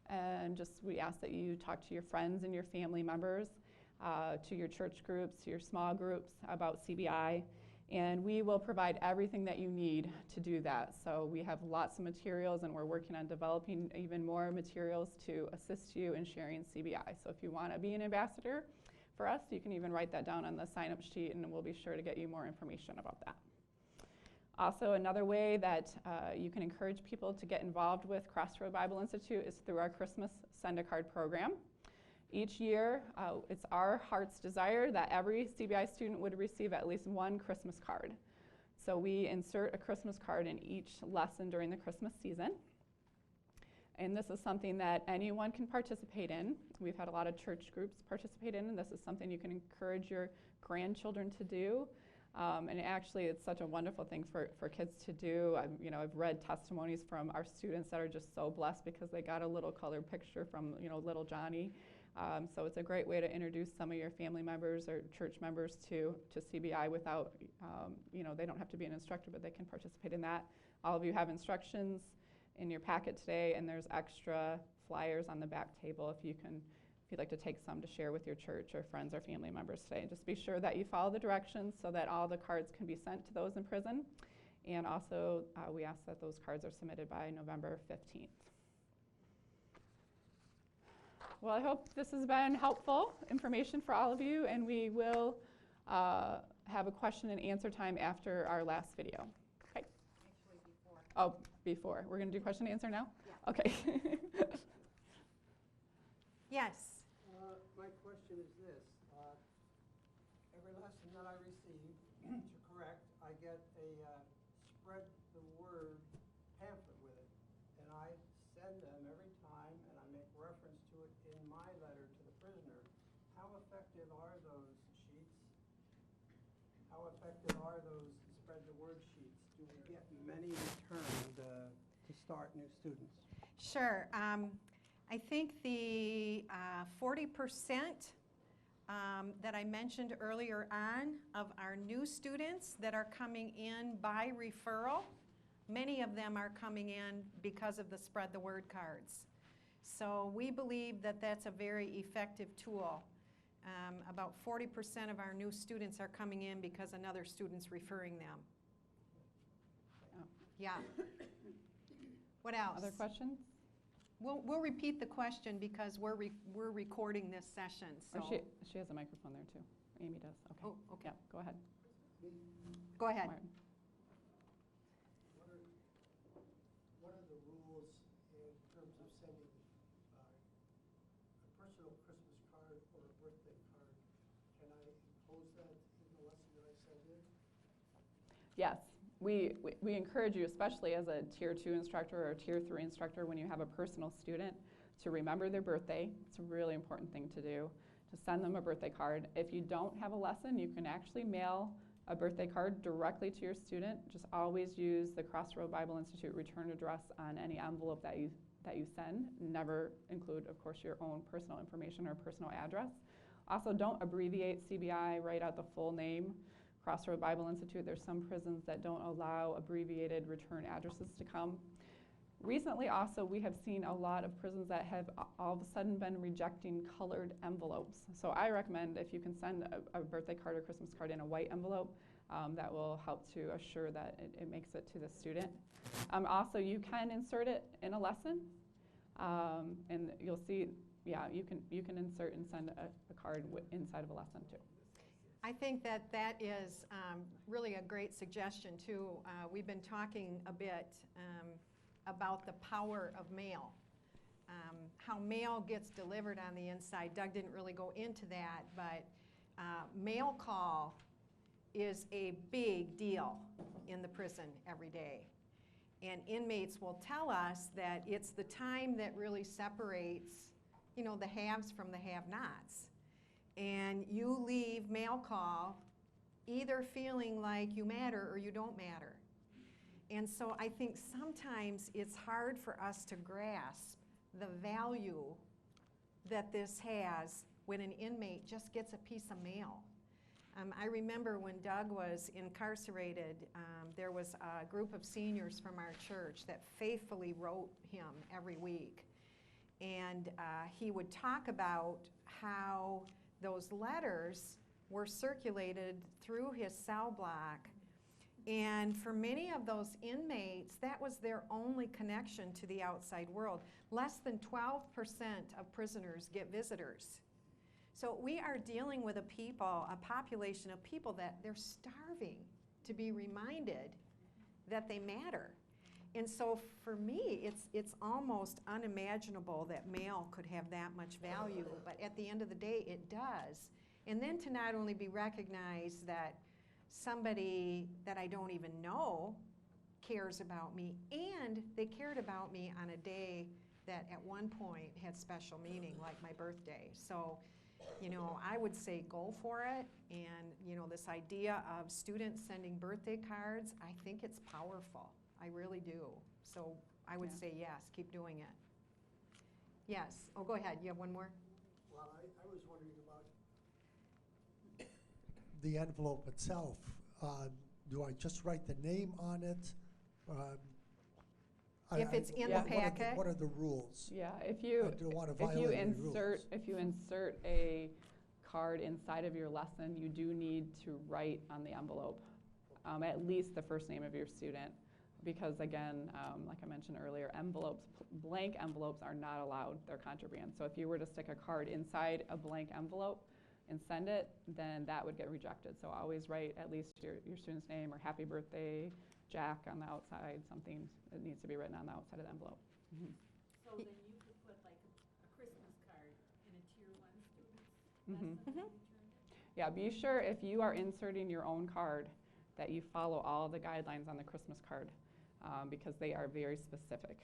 And we ask that you talk to your friends and your family members, to your church groups, to your small groups about CBI. And we will provide everything that you need to do that. So we have lots of materials and we're working on developing even more materials to assist you in sharing CBI. So if you want to be an ambassador for us, you can even write that down on the sign-up sheet and we'll be sure to get you more information about that. Also, another way that you can encourage people to get involved with Crossroad Bible Institute is through our Christmas Send-a-Card program. Each year, it's our heart's desire that every CBI student would receive at least one Christmas card. So we insert a Christmas card in each lesson during the Christmas season. And this is something that anyone can participate in. We've had a lot of church groups participate in, and this is something you can encourage your grandchildren to do. And actually, it's such a wonderful thing for kids to do. I've read testimonies from our students that are just so blessed because they got a little colored picture from little Johnny. So it's a great way to introduce some of your family members or church members to CBI without, they don't have to be an instructor, but they can participate in that. All of you have instructions in your packet today, and there's extra flyers on the back table if you'd like to take some to share with your church or friends or family members today. Just be sure that you follow the directions so that all the cards can be sent to those in prison. And also, we ask that those cards are submitted by November 15th. Well, I hope this has been helpful information for all of you, and we will have a question and answer time after our last video. Okay? Actually, before. Oh, before. We're going to do question and answer now? Yeah. Okay. Yes. My question is this. Every lesson that I receive to correct, I get a spread the word pamphlet with it. And I send them every time, and I make reference to it in my letter to the prisoner. How effective are those sheets? How effective are those spread the word sheets? Do we get many returned to start new students? Sure. I think the 40% that I mentioned earlier on of our new students that are coming in by referral, many of them are coming in because of the spread the word cards. So we believe that that's a very effective tool. About 40% of our new students are coming in because another student's referring them. Yeah. What else? Other questions? We'll repeat the question because we're recording this session. So. Oh, she has a microphone there too. Amy does. Okay. Oh, okay. Yeah, go ahead. Go ahead. Martin. What are the rules in terms of sending a personal Christmas card or a birthday card? Can I impose that in the lesson that I send in? Yes. We encourage you, especially as a Tier 2 instructor or a Tier 3 instructor, when you have a personal student, to remember their birthday. It's a really important thing to do, to send them a birthday card. If you don't have a lesson, you can actually mail a birthday card directly to your student. Just always use the Crossroad Bible Institute return address on any envelope that you send. Never include, of course, your own personal information or personal address. Also, don't abbreviate CBI, write out the full name. Crossroad Bible Institute, there's some prisons that don't allow abbreviated return addresses to come. Recently also, we have seen a lot of prisons that have all of a sudden been rejecting colored envelopes. So I recommend if you can send a birthday card or Christmas card in a white envelope, that will help to assure that it makes it to the student. Also, you can insert it in a lesson. And you'll see, yeah, you can insert and send a card inside of a lesson too. I think that that is really a great suggestion too. We've been talking a bit about the power of mail, how mail gets delivered on the inside. Doug didn't really go into that, but mail call is a big deal in the prison every day. And inmates will tell us that it's the time that really separates, you know, the haves from the have-nots. And you leave mail call either feeling like you matter or you don't matter. And so I think sometimes it's hard for us to grasp the value that this has when an inmate just gets a piece of mail. I remember when Doug was incarcerated, there was a group of seniors from our church that faithfully wrote him every week. And he would talk about how those letters were circulated through his cell block. And for many of those inmates, that was their only connection to the outside world. Less than 12% of prisoners get visitors. So we are dealing with a population of people that they're starving to be reminded that they matter. And so for me, it's almost unimaginable that mail could have that much value, but at the end of the day, it does. And then to not only be recognized that somebody that I don't even know cares about me, and they cared about me on a day that at one point had special meaning, like my birthday. So, you know, I would say go for it. And, you know, this idea of students sending birthday cards, I think it's powerful. I really do. So I would say yes, keep doing it. Yes. Oh, go ahead. You have one more? Well, I was wondering about the envelope itself. Do I just write the name on it? If it's in the packet. What are the rules? Yeah, if I you don't want to violate any rules. if you insert a card inside of your lesson, you do need to write on the envelope at least the first name of your student, because again, like I mentioned earlier, blank envelopes are not allowed. They're contraband. So if you were to stick a card inside a blank envelope and send it, then that would get rejected. So always write at least your student's name or happy birthday, Jack on the outside, something that needs to be written on the outside of the envelope. Mm-hmm. So then you could put like a Christmas card in a tier 1 student's Mm-hmm. lesson when you turned it? Yeah, be sure if you are inserting your own card that you follow all the guidelines on the Christmas card, because they are very specific.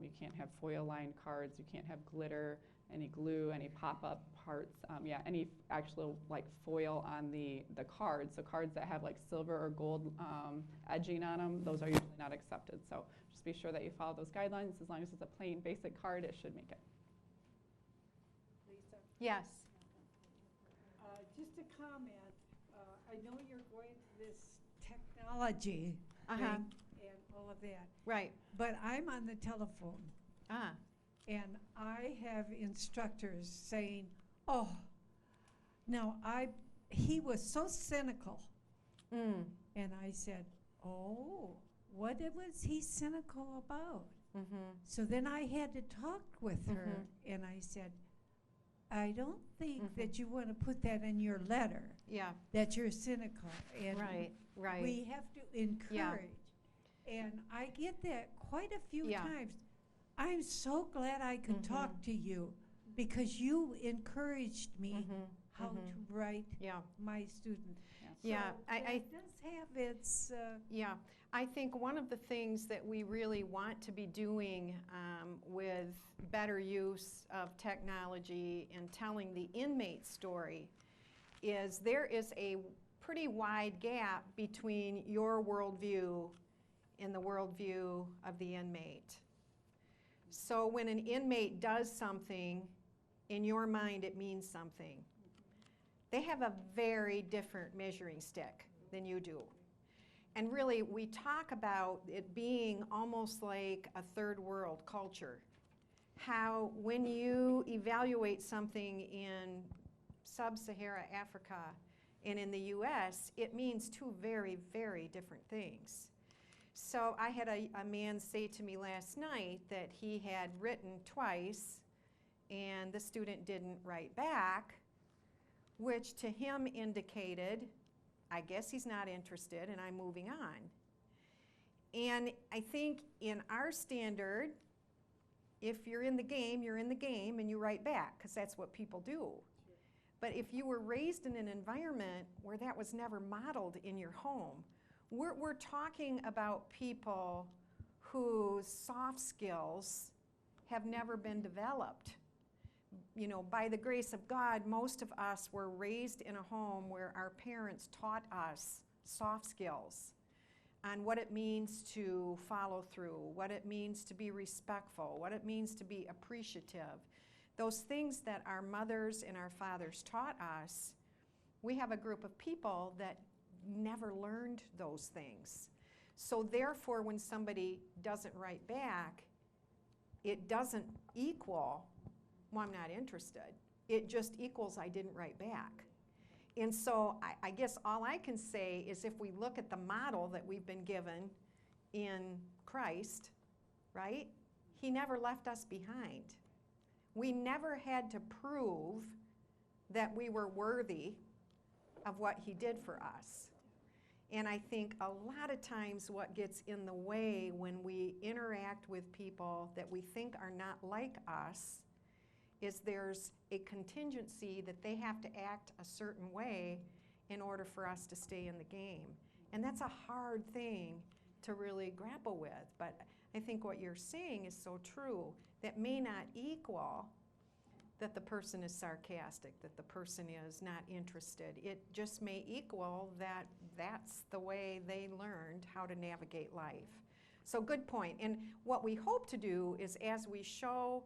You can't have foil lined cards, you can't have glitter, any glue, any pop-up parts, any actual like foil on the cards. So cards that have like silver or gold edging on them, those are usually not accepted. So just be sure that you follow those guidelines. As long as it's a plain basic card, it should make it. Lisa? Yes. Just a comment. I know you're going to this technology Uh-huh. thing and all of that, Right. but I'm on the telephone. Ah. And I have instructors saying, oh, now he was so cynical. Mm. And I said, oh, what was he cynical about? Mm-hmm. So then I had to talk with her, and I said, I don't think that you want to put that in your letter, Yeah. that you're cynical. And Right. we have to encourage. And I get that quite a few times. I'm so glad I could talk to you because you encouraged me how to write my student. Yeah, So it does have its... Yeah, I think one of the things that we really want to be doing with better use of technology and telling the inmate story is there is a pretty wide gap between your worldview and the worldview of the inmate. So when an inmate does something, in your mind it means something. They have a very different measuring stick than you do. And really, we talk about it being almost like a third world culture. How when you evaluate something in sub-Saharan Africa and in the US, it means two very, very different things. So I had a man say to me last night that he had written twice and the student didn't write back, which to him indicated, I guess he's not interested and I'm moving on. And I think in our standard, if you're in the game, you're in the game and you write back, because that's what people do. But if you were raised in an environment where that was never modeled in your home, we're talking about people whose soft skills have never been developed. You know, by the grace of God, most of us were raised in a home where our parents taught us soft skills on what it means to follow through, what it means to be respectful, what it means to be appreciative. Those things that our mothers and our fathers taught us, we have a group of people that never learned those things. So therefore, when somebody doesn't write back, it doesn't equal, well, I'm not interested. It just equals I didn't write back. And so I guess all I can say is if we look at the model that we've been given in Christ, right? He never left us behind. We never had to prove that we were worthy of what he did for us. And I think a lot of times what gets in the way when we interact with people that we think are not like us is there's a contingency that they have to act a certain way in order for us to stay in the game. And that's a hard thing to really grapple with. But I think what you're saying is so true. That may not equal that the person is sarcastic, that the person is not interested. It just may equal that that's the way they learned how to navigate life. So good point. And what we hope to do is as we show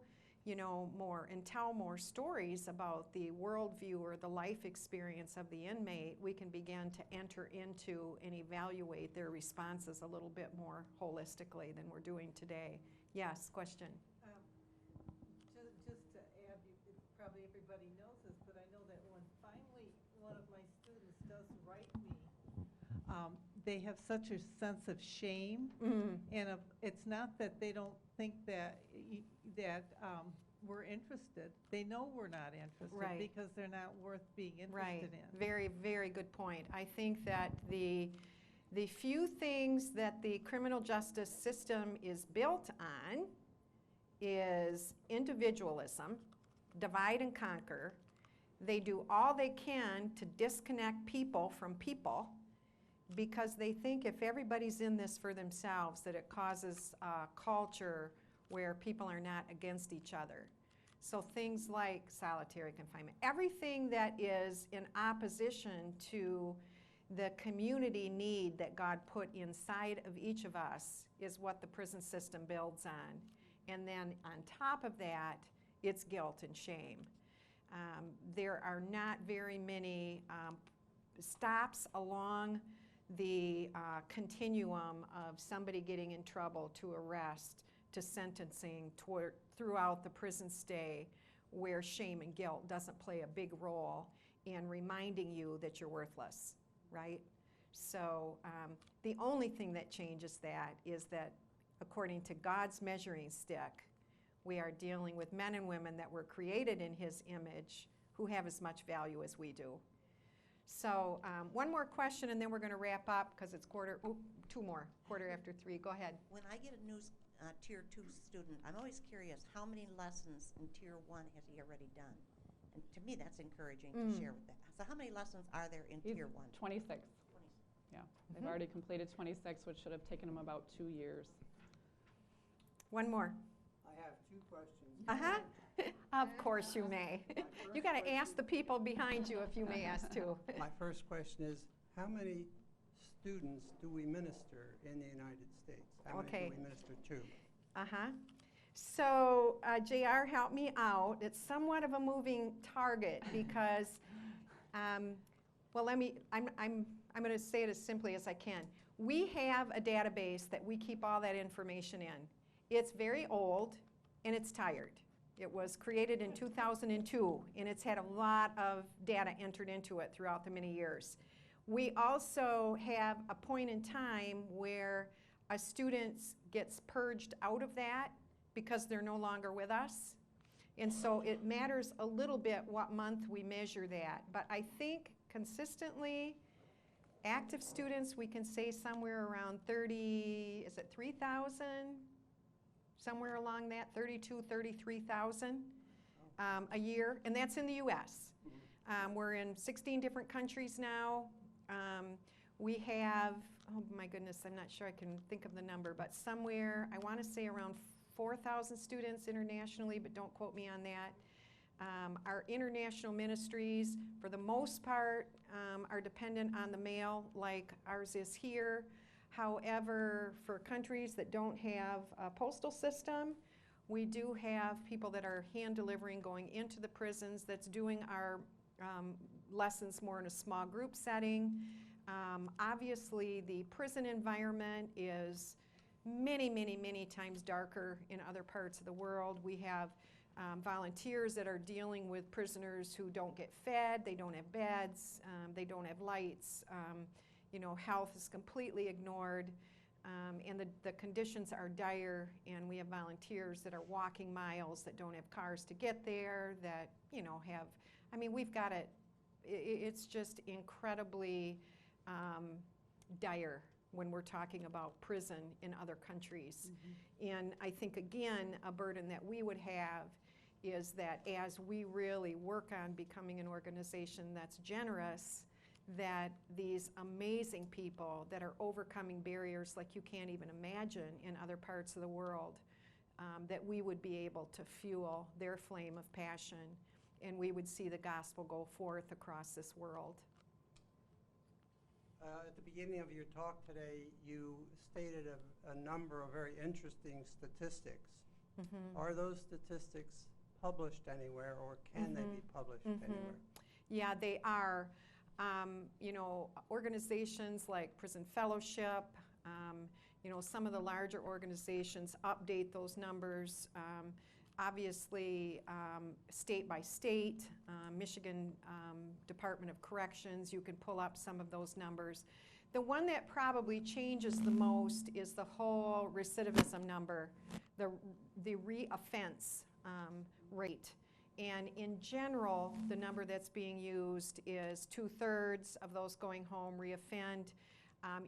more and tell more stories about the worldview or the life experience of the inmate, we can begin to enter into and evaluate their responses a little bit more holistically than we're doing today. Yes, question? Just to add, probably everybody knows this, but I know that when finally one of my students does write me, they have such a sense of shame, and it's not that they don't think that we're interested. They know we're not interested because they're not worth being interested in. Very, very good point. I think that the few things that the criminal justice system is built on is individualism, divide and conquer. They do all they can to disconnect people from people because they think if everybody's in this for themselves that it causes a culture where people are not against each other. So things like solitary confinement, everything that is in opposition to the community need that God put inside of each of us is what the prison system builds on. And then on top of that, it's guilt and shame. There are not very many stops along the continuum of somebody getting in trouble to arrest to sentencing throughout the prison stay where shame and guilt doesn't play a big role in reminding you that you're worthless, right? So the only thing that changes that is that according to God's measuring stick, we are dealing with men and women that were created in his image who have as much value as we do. So one more question and then we're going to wrap up because it's quarter after 3. Go ahead. When I get a new Tier 2 student, I'm always curious how many lessons in Tier 1 has he already done? And to me, that's encouraging to share with them. So how many lessons are there in Tier 1? 26. Yeah, they've already completed 26, which should have taken them about 2 years. One more. I have 2 questions. Of course you may. You got to ask the people behind you if you may ask too. My first question is, how many students do we minister in the United States? How many do we minister to? So JR, help me out. It's somewhat of a moving target because, I'm going to say it as simply as I can. We have a database that we keep all that information in. It's very old and it's tired. It was created in 2002 and it's had a lot of data entered into it throughout the many years. We also have a point in time where a student gets purged out of that because they're no longer with us. And so it matters a little bit what month we measure that. But I think consistently, active students, we can say somewhere around 30, is it 3,000? Somewhere along that, 32, 33,000 a year, and that's in the US. We're in 16 different countries now. We have, oh my goodness, I'm not sure I can think of the number, but somewhere, I want to say around 4,000 students internationally, but don't quote me on that. Our international ministries, for the most part, are dependent on the mail, like ours is here. However, for countries that don't have a postal system, we do have people that are hand delivering, going into the prisons, that's doing our lessons more in a small group setting. Obviously, the prison environment is many, many, many times darker in other parts of the world. We have volunteers that are dealing with prisoners who don't get fed, they don't have beds, they don't have lights, you know, health is completely ignored, and the conditions are dire, and we have volunteers that are walking miles that don't have cars to get there, that, you know, have, I mean, we've got it, it's just incredibly dire when we're talking about prison in other countries. And I think, again, a burden that we would have is that as we really work on becoming an organization that's generous, that these amazing people that are overcoming barriers like you can't even imagine in other parts of the world, that we would be able to fuel their flame of passion, and we would see the gospel go forth across this world. At the beginning of your talk today, you stated a number of very interesting statistics. Are those statistics published anywhere, or can they be published anywhere? Yeah, they are. You know, organizations like Prison Fellowship, you know, some of the larger organizations update those numbers. Obviously, state by state, Michigan Department of Corrections, you can pull up some of those numbers. The one that probably changes the most is the whole recidivism number, the reoffense rate. And in general, the number that's being used is 2/3 of those going home reoffend.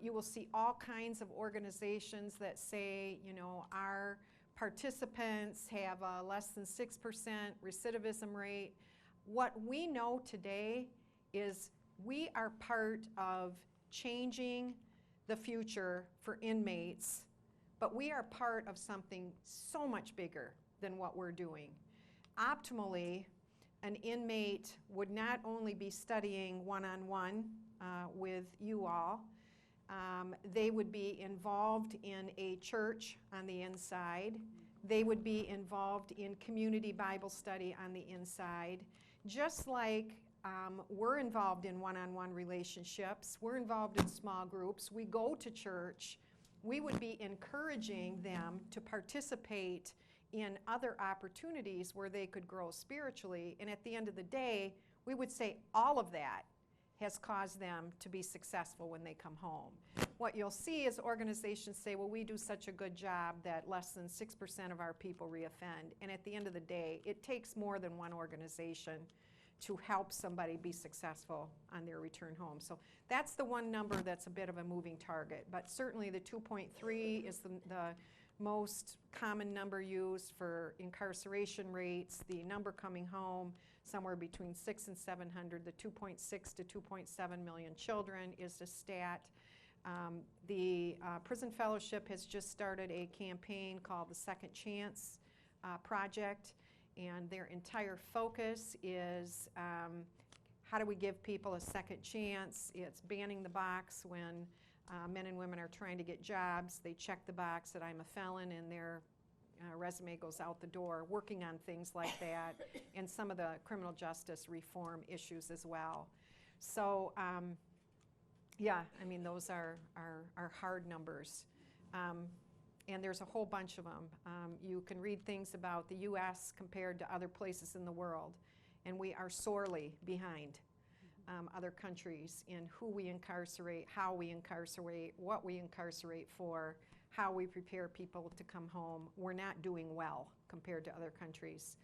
You will see all kinds of organizations that say, you know, our participants have a less than 6% recidivism rate. What we know today is we are part of changing the future for inmates, but we are part of something so much bigger than what we're doing. Optimally, an inmate would not only be studying one-on-one with you all, they would be involved in a church on the inside. They would be involved in community Bible study on the inside. Just like we're involved in one-on-one relationships, we're involved in small groups, we go to church, we would be encouraging them to participate in other opportunities where they could grow spiritually. And at the end of the day, we would say all of that has caused them to be successful when they come home. What you'll see is organizations say, well, we do such a good job that less than 6% of our people reoffend. And at the end of the day, it takes more than one organization to help somebody be successful on their return home. So that's the one number that's a bit of a moving target. But certainly the 2.3 is the most common number used for incarceration rates. The number coming home, somewhere between 600 and 700, the 2.6 to 2.7 million children is the stat. The Prison Fellowship has just started a campaign called the Second Chance Project, and their entire focus is how do we give people a second chance? It's banning the box when men and women are trying to get jobs. They check the box that I'm a felon, and their resume goes out the door, working on things like that, and some of the criminal justice reform issues as well. So, yeah, I mean, those are hard numbers. And there's a whole bunch of them. You can read things about the U.S. compared to other places in the world, and we are sorely behind other countries in who we incarcerate, how we incarcerate, what we incarcerate for, how we prepare people to come home, we're not doing well compared to other countries.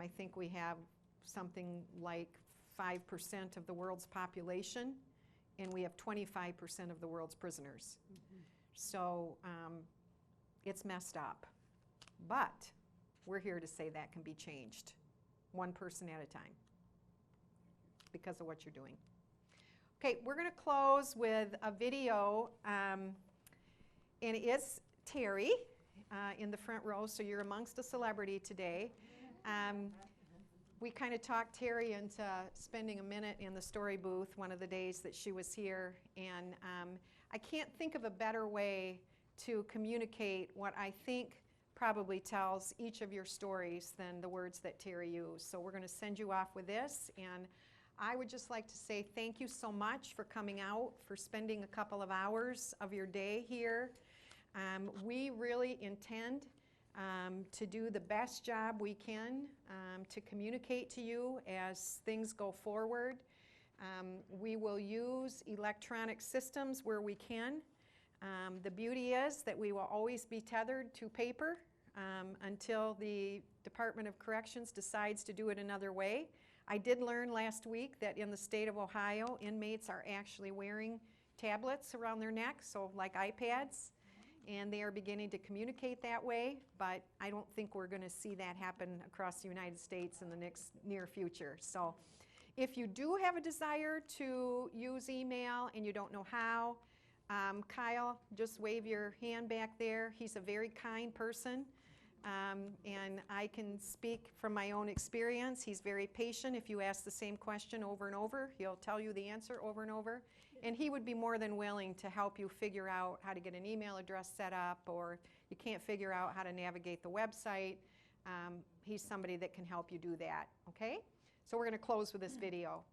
I think we have something like 5% of the world's population, and we have 25% of the world's prisoners. So it's messed up. But we're here to say that can be changed, one person at a time, because of what you're doing. Okay, we're going to close with a video, and it's Terry in the front row, so you're amongst a celebrity today. We kind of talked Terry into spending a minute in the story booth one of the days that she was here, and I can't think of a better way to communicate what I think probably tells each of your stories than the words that Terry used. So we're going to send you off with this, and I would just like to say thank you so much for coming out, for spending a couple of hours of your day here. We really intend to do the best job we can to communicate to you as things go forward. We will use electronic systems where we can. The beauty is that we will always be tethered to paper until the Department of Corrections decides to do it another way. I did learn last week that in the state of Ohio, inmates are actually wearing tablets around their neck, so like iPads, and they are beginning to communicate that way, but I don't think we're going to see that happen across the United States in the near future. So if you do have a desire to use email and you don't know how, Kyle, just wave your hand back there. He's a very kind person, and I can speak from my own experience. He's very patient. If you ask the same question over and over, he'll tell you the answer over and over. And he would be more than willing to help you figure out how to get an email address set up, or you can't figure out how to navigate the website. He's somebody that can help you do that, okay? So we're going to close with this video.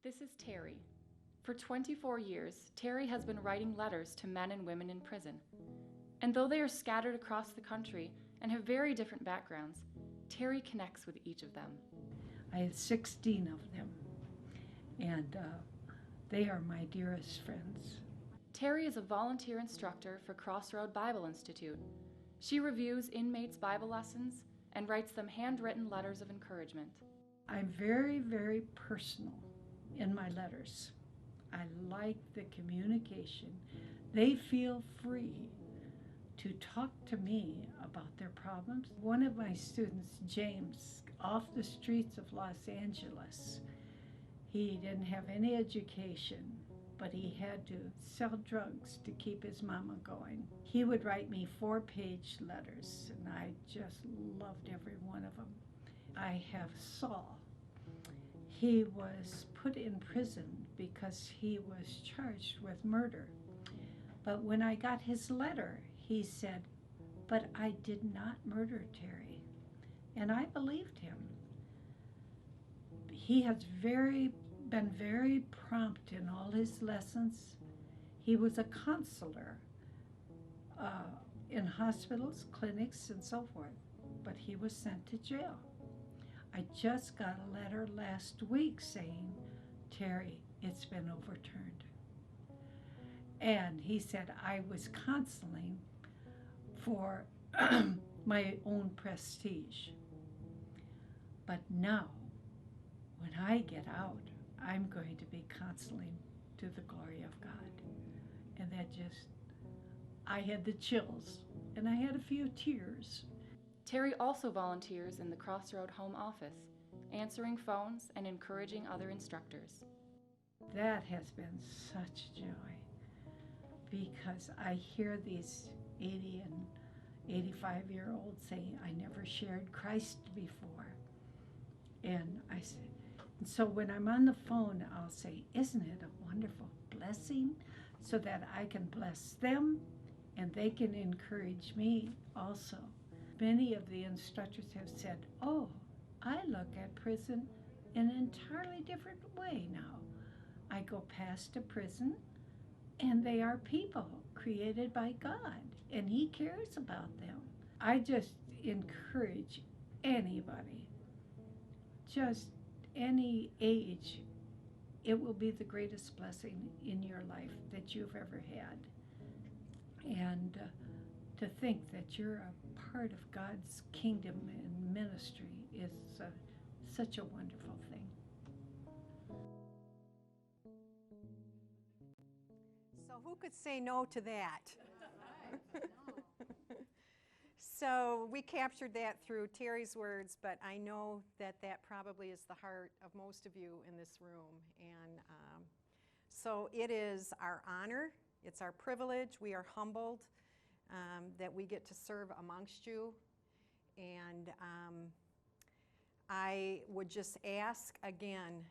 This is Terry. For 24 years, Terry has been writing letters to men and women in prison. And though they are scattered across the country and have very different backgrounds, Terry connects with each of them. I have 16 of them, and they are my dearest friends. Terry is a volunteer instructor for Crossroad Bible Institute. She reviews inmates' Bible lessons and writes them handwritten letters of encouragement. I'm very, very personal in my letters. I like the communication. They feel free to talk to me about their problems. One of my students, James, off the streets of Los Angeles, he didn't have any education, but he had to sell drugs to keep his mama going. He would write me 4-page letters, and I just loved every one of them. I have Saul. He was put in prison because he was charged with murder. But when I got his letter, he said, "But I did not murder Terry." And I believed him. He has been very prompt in all his lessons. He was a counselor in hospitals, clinics, and so forth, but he was sent to jail. I just got a letter last week saying, "Terry, it's been overturned." And he said I was counseling for my own prestige. But now, when I get out, I'm going to be counseling to the glory of God. And that just, I had the chills, and I had a few tears. Terry also volunteers in the Crossroad home office, answering phones and encouraging other instructors. That has been such joy, because I hear these 80 and 85-year-olds saying, "I never shared Christ before." And so when I'm on the phone, I'll say, "Isn't it a wonderful blessing?" So that I can bless them and they can encourage me also. Many of the instructors have said, "Oh, I look at prison in an entirely different way now. I go past a prison and they are people created by God, and He cares about them." I just encourage anybody, just any age, it will be the greatest blessing in your life that you've ever had. And to think that you're a part of God's kingdom and ministry is such a wonderful thing. So who could say no to that? So we captured that through Terry's words, but I know that that probably is the heart of most of you in this room. And so it is our honor, it's our privilege, we are humbled that we get to serve amongst you. And I would just ask again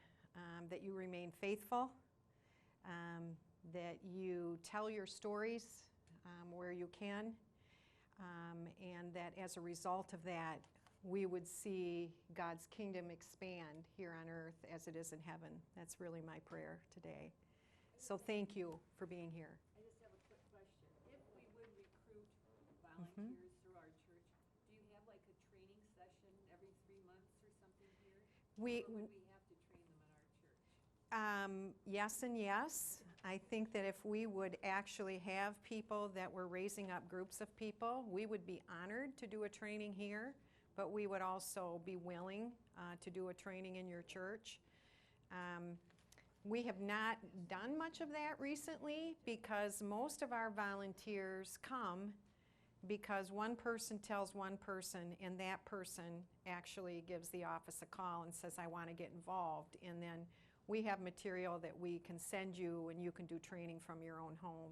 that you remain faithful, that you tell your stories where you can, and that as a result of that, we would see God's kingdom expand here on earth as it is in heaven. That's really my prayer today. So thank you for being here. I just have a quick question. If we would recruit volunteers through our church, do you have like a training session every 3 months or something here? Or would we have to train them in our church? Yes and yes. I think that if we would actually have people that were raising up groups of people, we would be honored to do a training here, but we would also be willing to do a training in your church. We have not done much of that recently because most of our volunteers come because one person tells one person and that person actually gives the office a call and says, I want to get involved. And then we have material that we can send you and you can do training from your own home.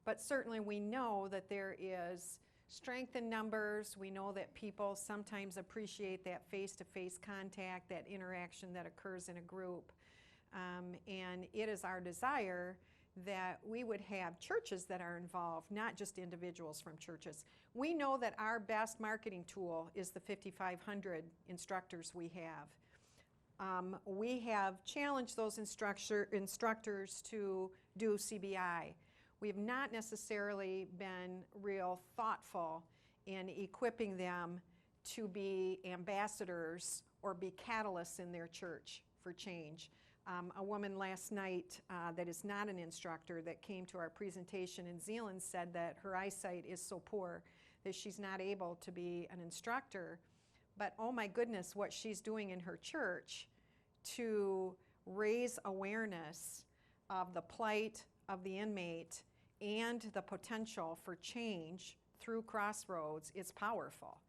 But certainly we know that there is strength in numbers. We know that people sometimes appreciate that face-to-face contact, that interaction that occurs in a group. And it is our desire that we would have churches that are involved, not just individuals from churches. We know that our best marketing tool is the 5,500 instructors we have. We have challenged those instructors to do CBI. We have not necessarily been real thoughtful in equipping them to be ambassadors or be catalysts in their church for change. A woman last night that is not an instructor that came to our presentation in Zealand said that her eyesight is so poor that she's not able to be an instructor. But oh my goodness, what she's doing in her church to raise awareness of the plight of the inmate and the potential for change through Crossroads is powerful.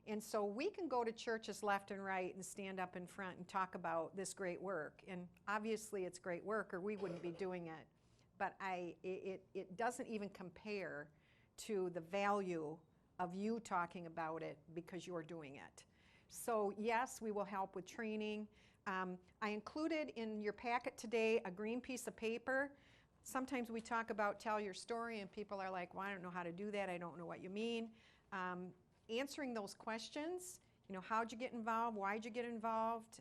And so we can go to churches left and right and stand up in front and talk about this great work. And obviously it's great work or we wouldn't be doing it. But it doesn't even compare to the value of you talking about it because you're doing it. So yes, we will help with training. I included in your packet today a green piece of paper. Sometimes we talk about tell your story and people are like, well, I don't know how to do that. I don't know what you mean. Answering those questions, you know, how'd you get involved? Why'd you get involved?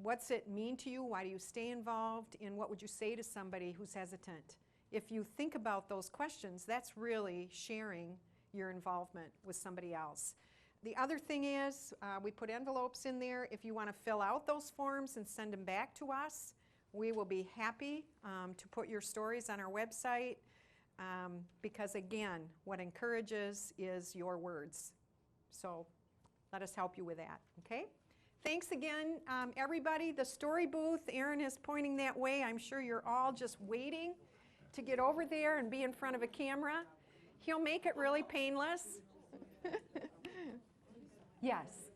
What's it mean to you? Why do you stay involved? And what would you say to somebody who's hesitant? If you think about those questions, that's really sharing your involvement with somebody else. The other thing is, we put envelopes in there. If you want to fill out those forms and send them back to us, we will be happy to put your stories on our website. Because again, what encourages is your words. So let us help you with that, okay? Thanks again, everybody. The story booth, Aaron is pointing that way. I'm sure you're all just waiting to get over there and be in front of a camera. He'll make it really painless. Yes.